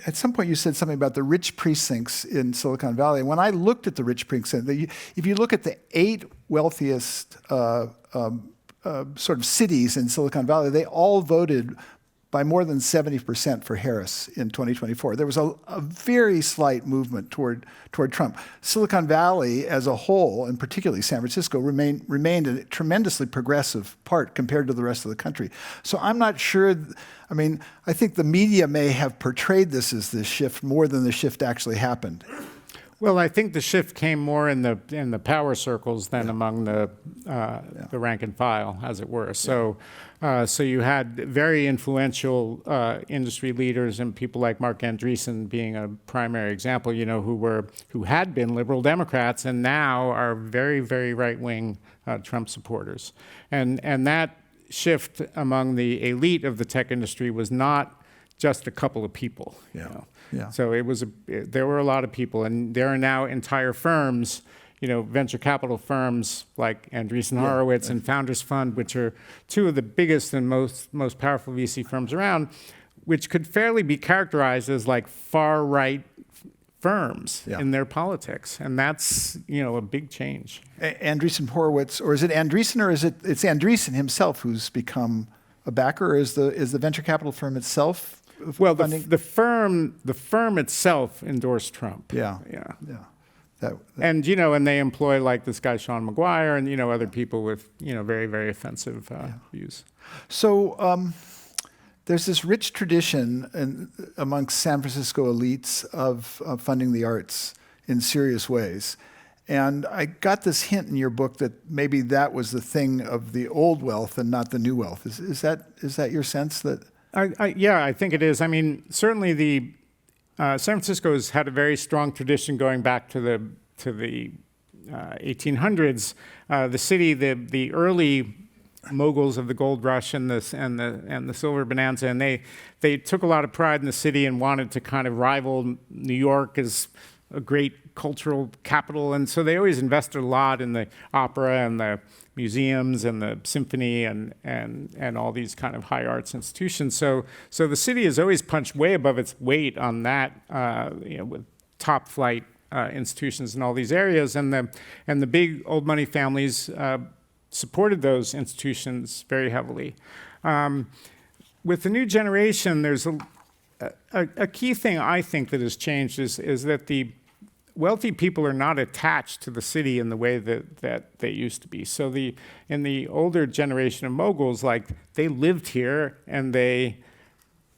at some point you said something about the rich precincts in Silicon Valley. And when I looked at the rich precincts, if you look at the 8 wealthiest sort of cities in Silicon Valley, they all voted by more than 70% for Harris in 2024. There was a very slight movement toward Trump. Silicon Valley as a whole, and particularly San Francisco, remained a tremendously progressive part compared to the rest of the country. So I'm not sure, I think the media may have portrayed this as this shift more than the shift actually happened. Well, I think the shift came more in the power circles than among the rank and file, as it were. So you had very influential industry leaders and people like Mark Andreessen being a primary example, who had been liberal Democrats and now are very, very right-wing Trump supporters. And that shift among the elite of the tech industry was not just a couple of people. Yeah. So there were a lot of people, and there are now entire firms, venture capital firms like Andreessen Horowitz and Founders Fund, which are 2 of the biggest and most powerful VC firms around, which could fairly be characterized as like far right firms in their politics, and that's a big change. Andreessen Horowitz, or is it Andreessen, or it's Andreessen himself who's become a backer, or is the venture capital firm itself? Well, the firm itself endorsed Trump. Yeah. And and they employ like this guy Sean McGuire and other people with very, very offensive views. So there's this rich tradition amongst San Francisco elites of funding the arts in serious ways. And I got this hint in your book that maybe that was the thing of the old wealth and not the new wealth. Is that your sense that? I think it is. Certainly the San Francisco has had a very strong tradition going back to the 1800s. The city, the early moguls of the gold rush and the silver bonanza, and they took a lot of pride in the city and wanted to kind of rival New York as a great cultural capital, and so they always invested a lot in the opera and the museums and the symphony and all these kind of high arts institutions. So the city has always punched way above its weight on that, with top flight institutions in all these areas, and the big old money families supported those institutions very heavily. With the new generation, there's a key thing I think that has changed is that the wealthy people are not attached to the city in the way that they used to be. So in the older generation of moguls, like they lived here and they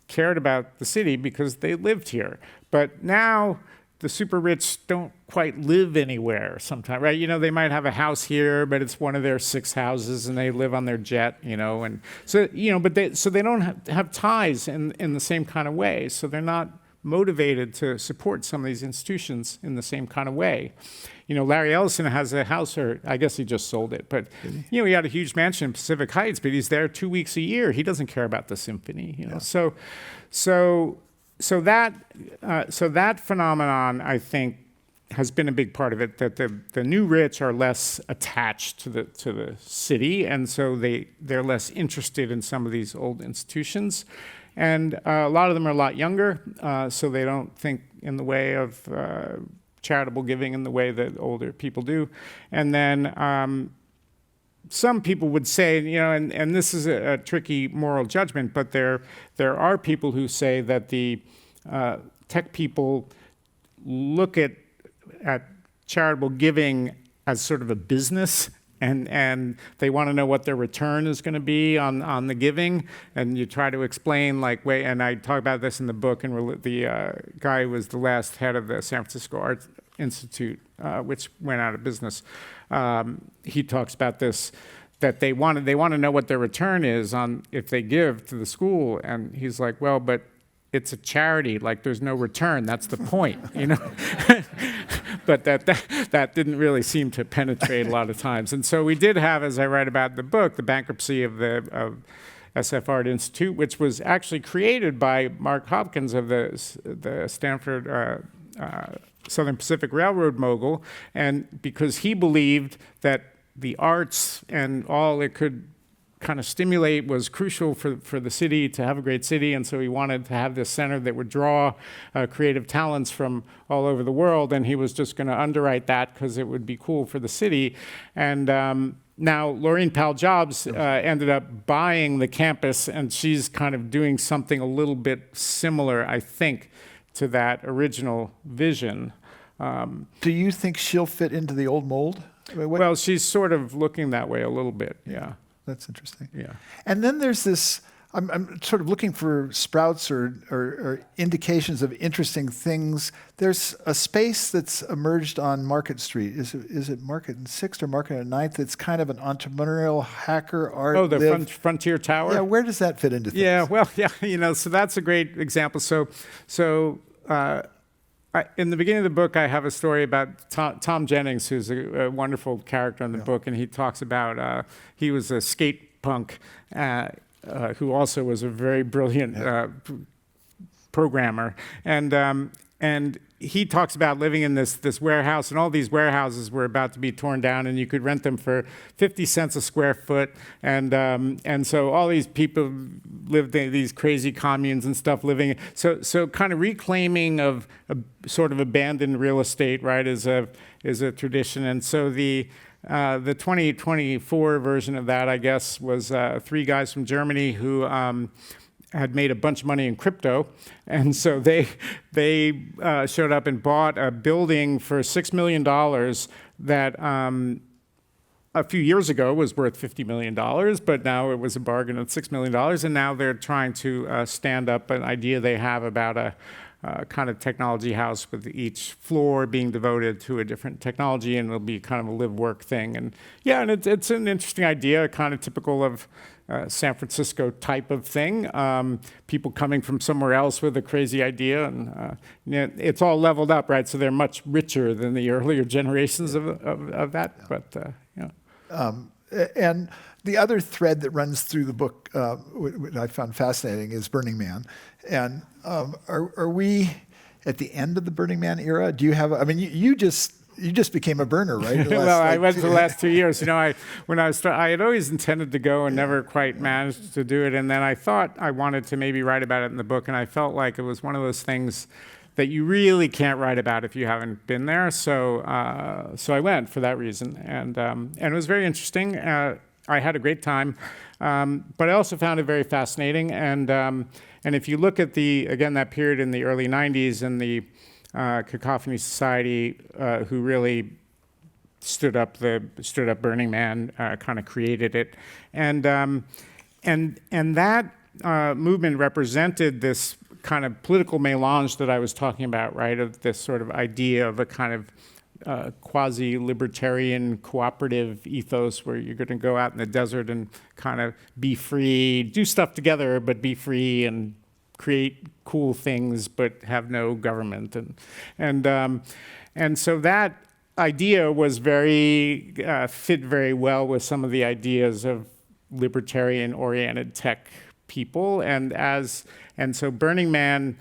cared about the city because they lived here. But now the super rich don't quite live anywhere sometimes, right? They might have a house here, but it's one of their 6 houses and they live on their jet, and so, but they don't have ties in the same kind of way. So they're not motivated to support some of these institutions in the same kind of way. Larry Ellison has a house, or I guess he just sold it, but he had a huge mansion in Pacific Heights, but he's there 2 weeks a year. He doesn't care about the symphony, So that phenomenon, I think, has been a big part of it. That the new rich are less attached to the city, and so they're less interested in some of these old institutions. And a lot of them are a lot younger, so they don't think in the way of charitable giving in the way that older people do. And then some people would say, and this is a tricky moral judgment, but there are people who say that the tech people look at charitable giving as sort of a business and they want to know what their return is going to be on the giving, and you try to explain like wait. And I talk about this in the book. And the guy who was the last head of the San Francisco Art Institute, which went out of business, he talks about this, that they want to know what their return is on if they give to the school, and he's like, well, but it's a charity, like there's no return. That's the point, you know. But that didn't really seem to penetrate a lot of times. And so we did have, as I write about in the book, the bankruptcy of SF Art Institute, which was actually created by Mark Hopkins of the Stanford Southern Pacific Railroad mogul, and because he believed that the arts and all it could kind of stimulate was crucial for the city to have a great city, and so he wanted to have this center that would draw creative talents from all over the world, and he was just going to underwrite that because it would be cool for the city. And now Laureen Powell Jobs ended up buying the campus, and she's kind of doing something a little bit similar, I think, to that original vision. Do you think she'll fit into the old mold? I mean, Well, she's sort of looking that way a little bit, yeah. That's interesting. Yeah. And then there's this, I'm sort of looking for sprouts or indications of interesting things. There's a space that's emerged on Market Street. Is it Market and 6th or Market and 9th? It's kind of an entrepreneurial hacker art. Oh, the Frontier Tower? Yeah, where does that fit into things? Yeah, well, yeah, so that's a great example. In the beginning of the book, I have a story about Tom Jennings, who's a wonderful character in the book, and he talks about he was a skate punk who also was a very brilliant programmer, and he talks about living in this warehouse, and all these warehouses were about to be torn down, and you could rent them for 50 cents a square foot, and so all these people lived in these crazy communes and stuff living. So kind of reclaiming of a sort of abandoned real estate, right, is a tradition, and so the 2024 version of that, I guess, was 3 guys from Germany who had made a bunch of money in crypto, and so they showed up and bought a building for $6 million that a few years ago was worth $50 million, but now it was a bargain at $6 million, and now they're trying to stand up an idea they have about a kind of technology house with each floor being devoted to a different technology, and it'll be kind of a live-work thing. And yeah, and it's an interesting idea, kind of typical of San Francisco type of thing. People coming from somewhere else with a crazy idea, and it's all leveled up, right? So they're much richer than the earlier generations of that. But and the other thread that runs through the book, which I found fascinating, is Burning Man. And are we at the end of the Burning Man era? Do you have? I mean, you just became a burner, right? Well, I went for the last 2 years. I had always intended to go and never quite managed to do it. And then I thought I wanted to maybe write about it in the book, and I felt like it was one of those things that you really can't write about if you haven't been there. So I went for that reason, and it was very interesting. I had a great time, but I also found it very fascinating. And if you look at that period in the early 90s and the Cacophony Society, who really stood up Burning Man, kind of created it, and that movement represented this kind of political melange that I was talking about, right? Of this sort of idea of a kind of quasi-libertarian cooperative ethos where you're going to go out in the desert and kind of be free, do stuff together, but be free and create cool things, but have no government. And so that idea was fit very well with some of the ideas of libertarian-oriented tech people. And so Burning Man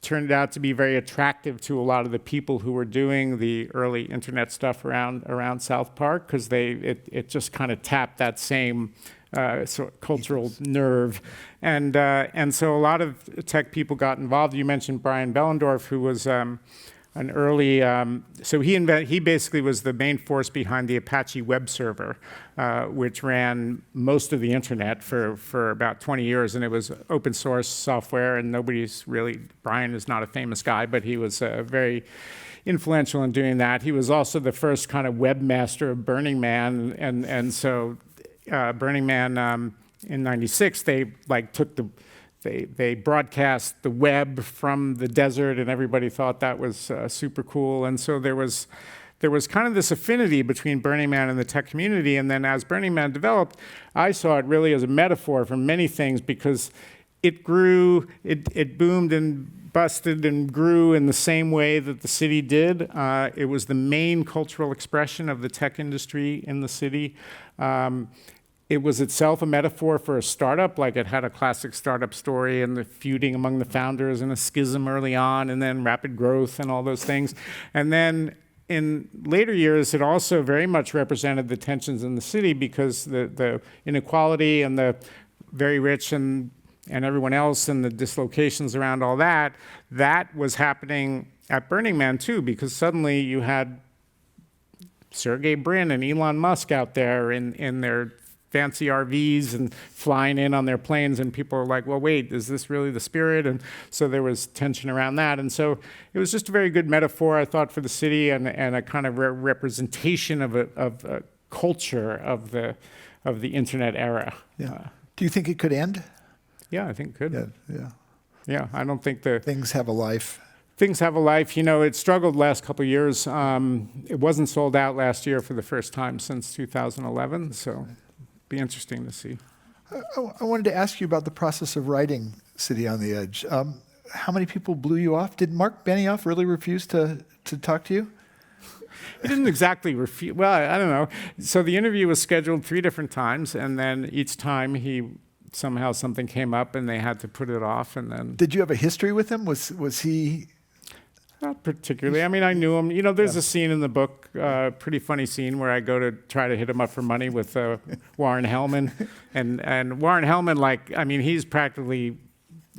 turned out to be very attractive to a lot of the people who were doing the early internet stuff around South Park, because it just kind of tapped that same sort of cultural nerve, and so a lot of tech people got involved. You mentioned Brian Behlendorf, who was an early. So he basically was the main force behind the Apache web server, which ran most of the internet for about 20 years, and it was open source software. And Brian is not a famous guy, but he was very influential in doing that. He was also the first kind of webmaster of Burning Man, and so Burning Man in '96 they broadcast the web from the desert, and everybody thought that was super cool. And so there was kind of this affinity between Burning Man and the tech community. And then as Burning Man developed, I saw it really as a metaphor for many things, because it grew, it boomed and busted and grew in the same way that the city did. It was the main cultural expression of the tech industry in the city. It was itself a metaphor for a startup, like it had a classic startup story and the feuding among the founders and a schism early on, and then rapid growth and all those things. And then in later years, it also very much represented the tensions in the city, because the inequality and the very rich and everyone else and the dislocations around all that was happening at Burning Man too, because suddenly you had Sergey Brin and Elon Musk out there in their fancy RVs and flying in on their planes, and people were like, well, wait, is this really the spirit? And so there was tension around that. And so it was just a very good metaphor, I thought, for the city, and a kind of representation of a culture of the internet era. Yeah. Do you think it could end? Yeah, I think it could. Yeah. Yeah, I don't think Things have a life. things have a life. It struggled the last couple of years. It wasn't sold out last year for the first time since 2011, so be interesting to see. I wanted to ask you about the process of writing City on the Edge. How many people blew you off? Did Mark Benioff really refuse to talk to you? He didn't exactly refuse. Well, I don't know. So the interview was scheduled 3 different times, and then each time somehow something came up and they had to put it off. And then Did you have a history with him? Was he? not particularly. I mean, I knew him. There's a scene in the book, pretty funny scene, where I go to try to hit him up for money with Warren Hellman. And Warren Hellman,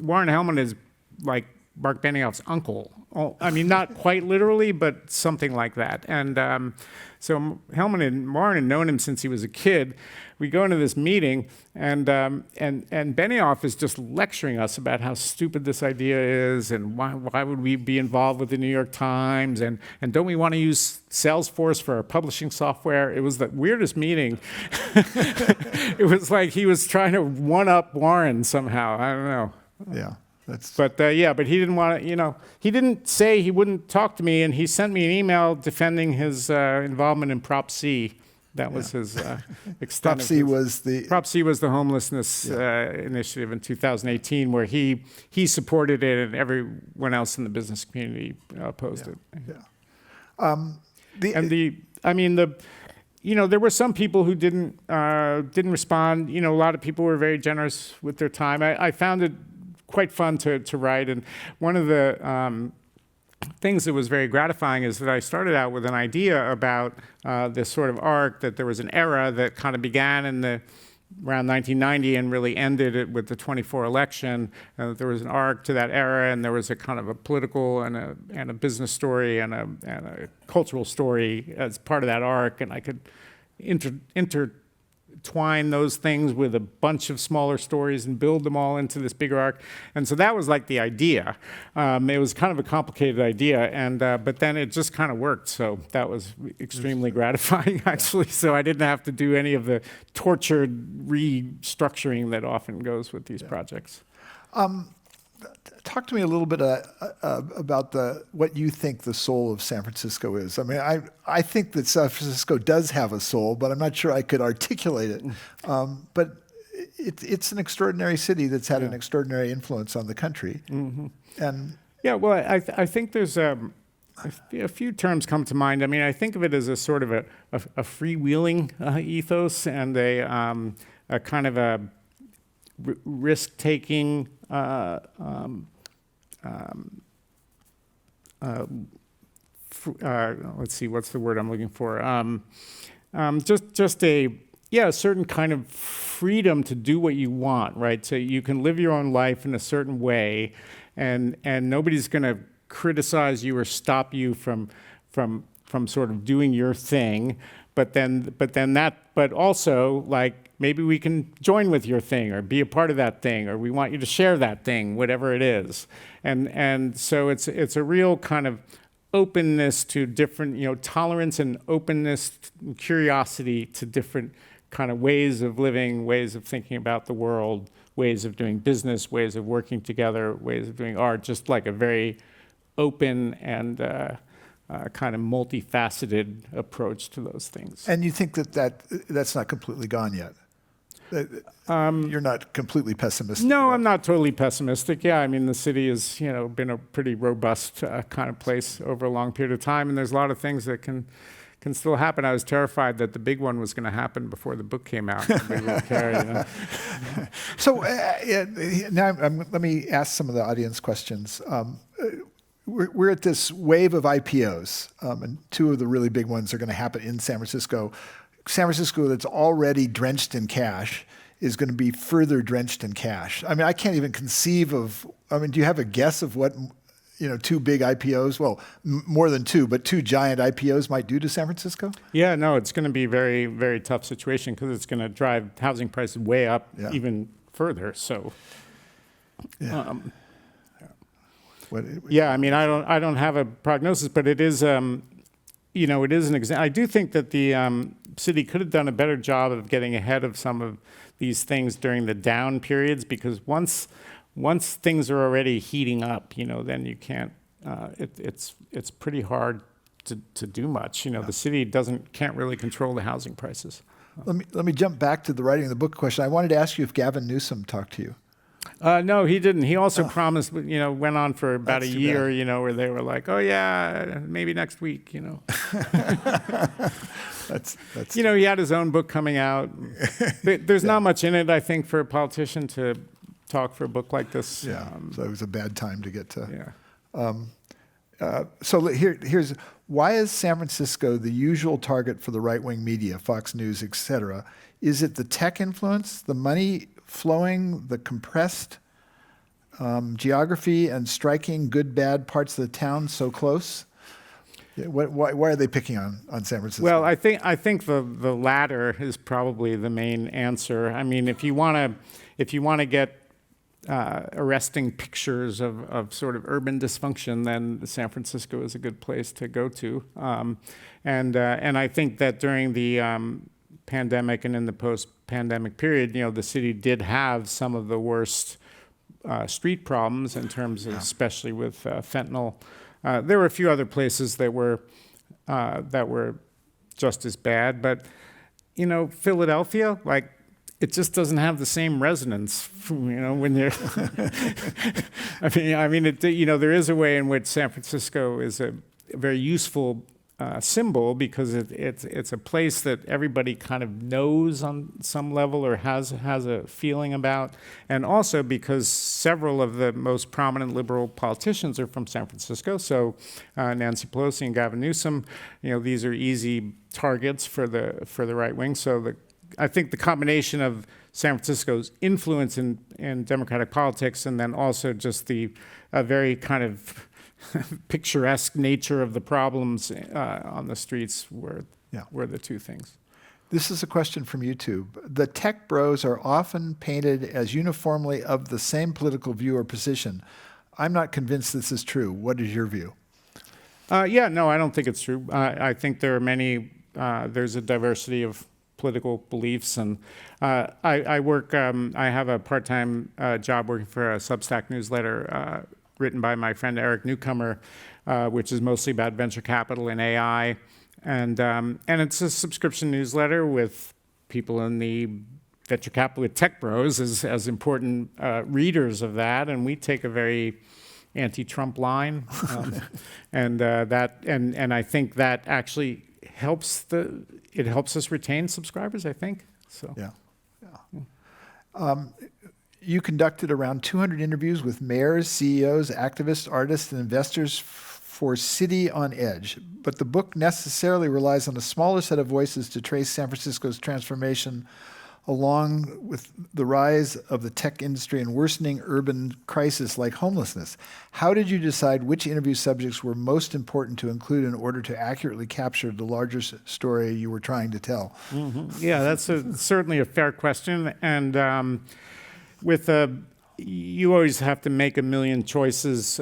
Warren Hellman is like Mark Benioff's uncle. I mean, not quite literally, but something like that. And so Hellman and Warren had known him since he was a kid. We go into this meeting, and Benioff is just lecturing us about how stupid this idea is, and why would we be involved with the New York Times, and don't we want to use Salesforce for our publishing software? It was the weirdest meeting. It was like he was trying to one-up Warren somehow. I don't know. Yeah. But he didn't want to, he didn't say he wouldn't talk to me, and he sent me an email defending his involvement in Prop C. That was his extent. Prop C was the homelessness initiative in 2018, where he supported it, and everyone else in the business community opposed it. There were some people who didn't respond. A lot of people were very generous with their time. I found it quite fun to write, and one of the things that was very gratifying is that I started out with an idea about this sort of arc, that there was an era that kind of began around 1990 and really ended it with the 24 election. There was an arc to that era, and there was a kind of a political and a business story and a cultural story as part of that arc, and I could intertwine those things with a bunch of smaller stories and build them all into this bigger arc. And so that was like the idea. It was kind of a complicated idea, but then it just kind of worked. So that was extremely gratifying, actually. So I didn't have to do any of the tortured restructuring that often goes with these projects. Talk to me a little bit about what you think the soul of San Francisco is. I mean, I think that San Francisco does have a soul, but I'm not sure I could articulate it. But it's an extraordinary city that's had an extraordinary influence on the country. Mm-hmm. And I think there's a few terms come to mind. I mean, I think of it as a sort of a freewheeling ethos, and a kind of a risk-taking. Let's see, what's the word I'm looking for? Just a certain kind of freedom to do what you want, right? So you can live your own life in a certain way, and nobody's going to criticize you or stop you from sort of doing your thing, but also like maybe we can join with your thing or be a part of that thing, or we want you to share that thing, whatever it is. And so it's a real kind of openness to different, tolerance and openness and curiosity to different kind of ways of living, ways of thinking about the world, ways of doing business, ways of working together, ways of doing art, just like a very open and kind of multifaceted approach to those things. And you think that's not completely gone yet? You're not completely pessimistic? No, I'm not totally pessimistic. Yeah, I mean, the city has, been a pretty robust kind of place over a long period of time, and there's a lot of things that can still happen. I was terrified that the big one was going to happen before the book came out. Nobody would care, So now let me ask some of the audience questions. We're at this wave of IPOs, and two of the really big ones are going to happen in San Francisco. San Francisco, that's already drenched in cash, is going to be further drenched in cash. I mean, I can't even conceive of. I mean, do you have a guess of what two big IPOs? Well, more than two, but two giant IPOs might do to San Francisco? Yeah, no, it's going to be a very, very tough situation because it's going to drive housing prices way up even further. So. Yeah. Yeah, I mean, I don't have a prognosis, but it is, it is an example. I do think that the city could have done a better job of getting ahead of some of these things during the down periods, because once things are already heating up, then you can't. It's pretty hard to do much. The city can't really control the housing prices. Let me jump back to the writing of the book question. I wanted to ask you if Gavin Newsom talked to you. No, he didn't. He also promised, went on for about a year, where they were like, oh yeah, maybe next week, That's he had his own book coming out. There's not much in it, I think, for a politician to talk for a book like this. Yeah, so it was a bad time to get to. Yeah. So here's why is San Francisco the usual target for the right-wing media, Fox News, et cetera? Is it the tech influence, the money flowing, the compressed geography, and striking good, bad parts of the town so close? Why are they picking on San Francisco? Well, I think the latter is probably the main answer. I mean, if you want to get arresting pictures of sort of urban dysfunction, then San Francisco is a good place to go to. And I think that during the pandemic and in the post-pandemic period, the city did have some of the worst street problems in terms of, especially with fentanyl. There were a few other places that were just as bad, but Philadelphia, like, it just doesn't have the same resonance, when you're. I mean, there is a way in which San Francisco is a very useful symbol, because it's a place that everybody kind of knows on some level or has a feeling about, and also because several of the most prominent liberal politicians are from San Francisco. So Nancy Pelosi and Gavin Newsom, these are easy targets for the right wing. So I think the combination of San Francisco's influence in Democratic politics, and then also just the very kind of picturesque nature of the problems on the streets were the two things. This is a question from YouTube. The tech bros are often painted as uniformly of the same political view or position. I'm not convinced this is true. What is your view? No, I don't think it's true. I think there are many, there's a diversity of political beliefs, and I work, I have a part-time job working for a Substack newsletter written by my friend Eric Newcomer, which is mostly about venture capital and AI. And it's a subscription newsletter with people in the venture capital, with tech bros as important readers of that. And we take a very anti-Trump line. And I think that actually helps us retain subscribers, I think. So. Yeah. You conducted around 200 interviews with mayors, CEOs, activists, artists, and investors for City on Edge. But the book necessarily relies on a smaller set of voices to trace San Francisco's transformation along with the rise of the tech industry and worsening urban crisis like homelessness. How did you decide which interview subjects were most important to include in order to accurately capture the larger story you were trying to tell? Yeah, that's certainly a fair question. And you always have to make a million choices.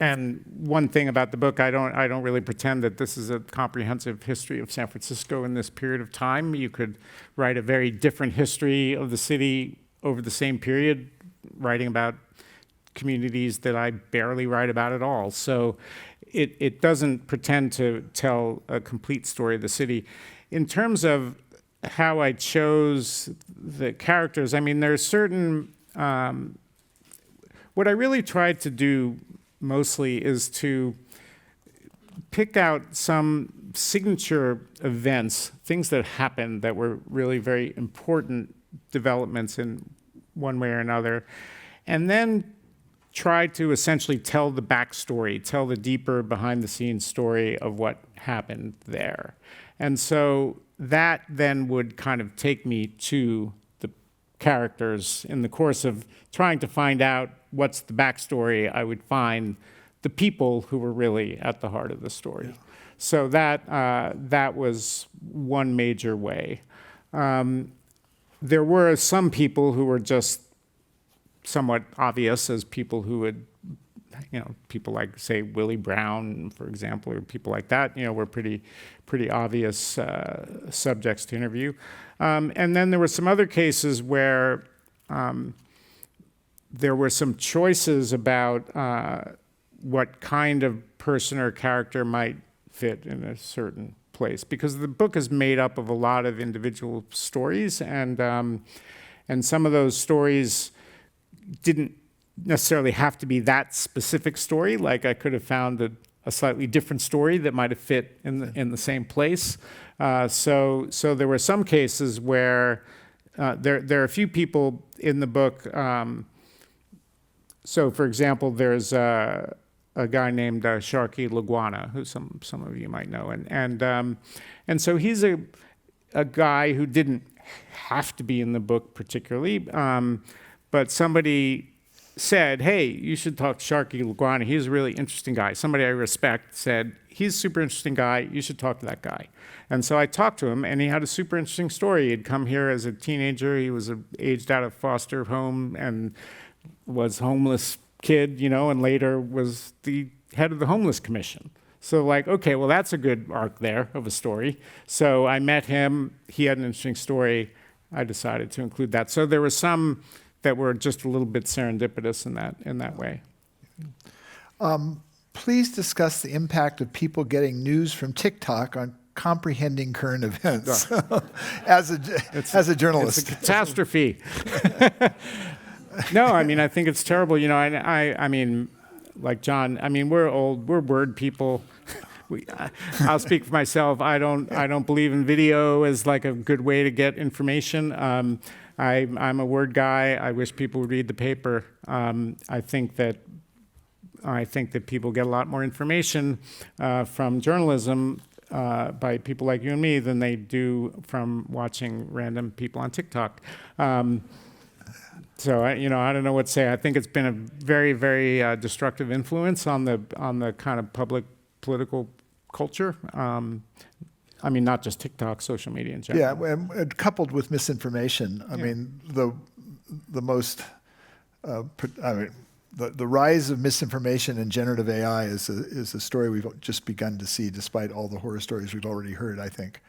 And one thing about the book, I don't really pretend that this is a comprehensive history of San Francisco in this period of time. You could write a very different history of the city over the same period, writing about communities that I barely write about at all. So it doesn't pretend to tell a complete story of the city. In terms of how I chose the characters, I mean, there's certain, what I really tried to do mostly is to pick out some signature events, things that happened that were really very important developments in one way or another, and then try to essentially tell the backstory, tell the deeper behind-the-scenes story of what happened there. And so that then would kind of take me to the characters. In the course of trying to find out what's the backstory, I would find the people who were really at the heart of the story. Yeah. So that was one major way. There were some people who were just somewhat obvious as people who would, people like, say, Willie Brown, for example, or people like that, were pretty obvious subjects to interview. And then there were some other cases where there were some choices about what kind of person or character might fit in a certain place, because the book is made up of a lot of individual stories, and some of those stories didn't necessarily have to be that specific story. Like, I could have found a slightly different story that might have fit in the same place. So there were some cases where there are a few people in the book. So, for example, there's a guy named Sharky Laguana, who some of you might know, and so he's a guy who didn't have to be in the book particularly, but somebody said, "Hey, you should talk to Sharky Laguana. He's a really interesting guy." Somebody I respect said, "He's a super interesting guy. You should talk to that guy." And so I talked to him, and he had a super interesting story. He'd come here as a teenager. He was aged out of foster home and was homeless kid, and later was the head of the Homeless Commission. So okay, well, that's a good arc there of a story. So I met him. He had an interesting story. I decided to include that. So there were some that were just a little bit serendipitous in that way. Please discuss the impact of people getting news from TikTok on comprehending current events as a journalist. It's a catastrophe. No, I mean, I think it's terrible. I mean, like John, I mean, we're old, we're word people. I'll speak for myself. I don't believe in video as like a good way to get information. I'm a word guy. I wish people would read the paper. I think that people get a lot more information from journalism by people like you and me than they do from watching random people on TikTok. So I don't know what to say. I think it's been a very, very destructive influence on the kind of public political culture. I mean, not just TikTok, social media in general. Yeah, and coupled with misinformation. I mean, the rise of misinformation and generative AI is a story we've just begun to see, despite all the horror stories we've already heard, I think.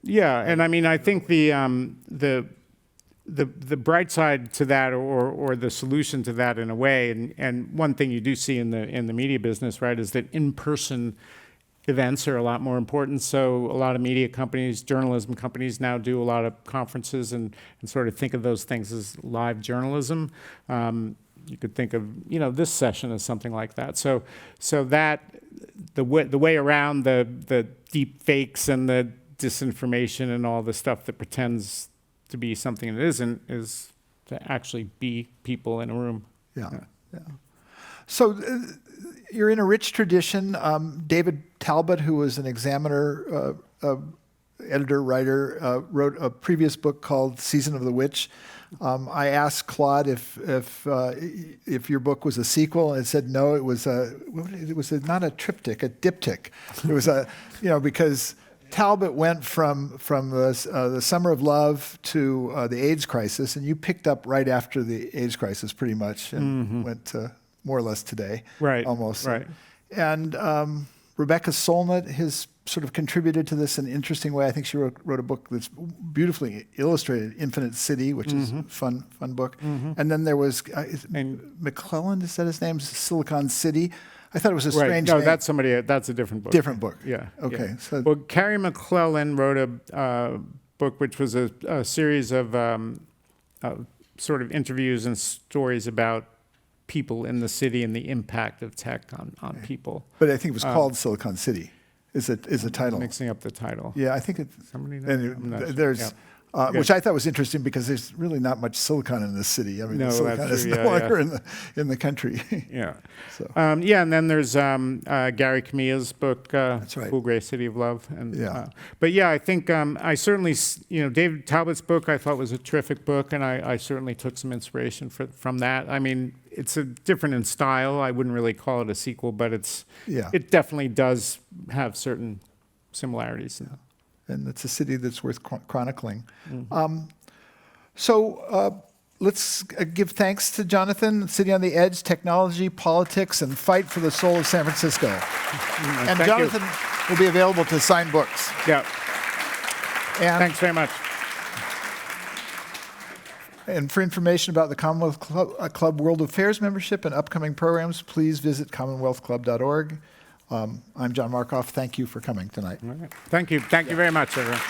Yeah, and I mean, I think the bright side to that, or the solution to that in a way, and one thing you do see in the media business, right, is that in-person events are a lot more important. So a lot of media companies, journalism companies now do a lot of conferences and sort of think of those things as live journalism. You could think of this session as something like that. So that the way around the deep fakes and the disinformation and all the stuff that pretends to be something it isn't is to actually be people in a room. Yeah. So you're in a rich tradition. David Talbot, who was an examiner, editor, writer, wrote a previous book called Season of the Witch. I asked Claude if your book was a sequel, and it said no. It was not a triptych, a diptych. It was because Talbot went from the Summer of Love to the AIDS crisis, and you picked up right after the AIDS crisis, pretty much, and went to more or less today, Right, almost. right. And Rebecca Solnit has sort of contributed to this in an interesting way. I think she wrote a book that's beautifully illustrated, Infinite City, which is a fun book. And then there was McClellan, is that his name? Silicon City. I thought it was a strange No, name. that's that's a different book. Different book. Yeah. Okay. Yeah. So Well, Carrie McClellan wrote a book which was a series of sort of interviews and stories about people in the city and the impact of tech on people. but I think it was called Silicon City. Is a title. Mixing up the title. Yeah, I think it's. Somebody knows? And I'm not sure. there's, Yeah. which I thought was interesting because there's really not much silicon in this city. I mean, No, the silicon that's is true. no Yeah, longer in the country. Yeah. So. And then there's Gary Kamiya's book, That's right. Cool Gray City of Love. And, Yeah. But yeah, I think I certainly, David Talbot's book I thought was a terrific book, and I certainly took some inspiration from that. I mean, it's different in style. I wouldn't really call it a sequel, but it definitely does have certain similarities. And it's a city that's worth chronicling. Mm-hmm. So let's give thanks to Jonathan, City on the Edge, Technology, Politics, and Fight for the Soul of San Francisco. And Thank Jonathan will be available to sign books. Yeah. And, Thanks very much. and for information about the Commonwealth Club World Affairs membership and upcoming programs, please visit commonwealthclub.org. I'm John Markoff. Thank you for coming tonight. All right. Thank you. Thank you very much, everyone.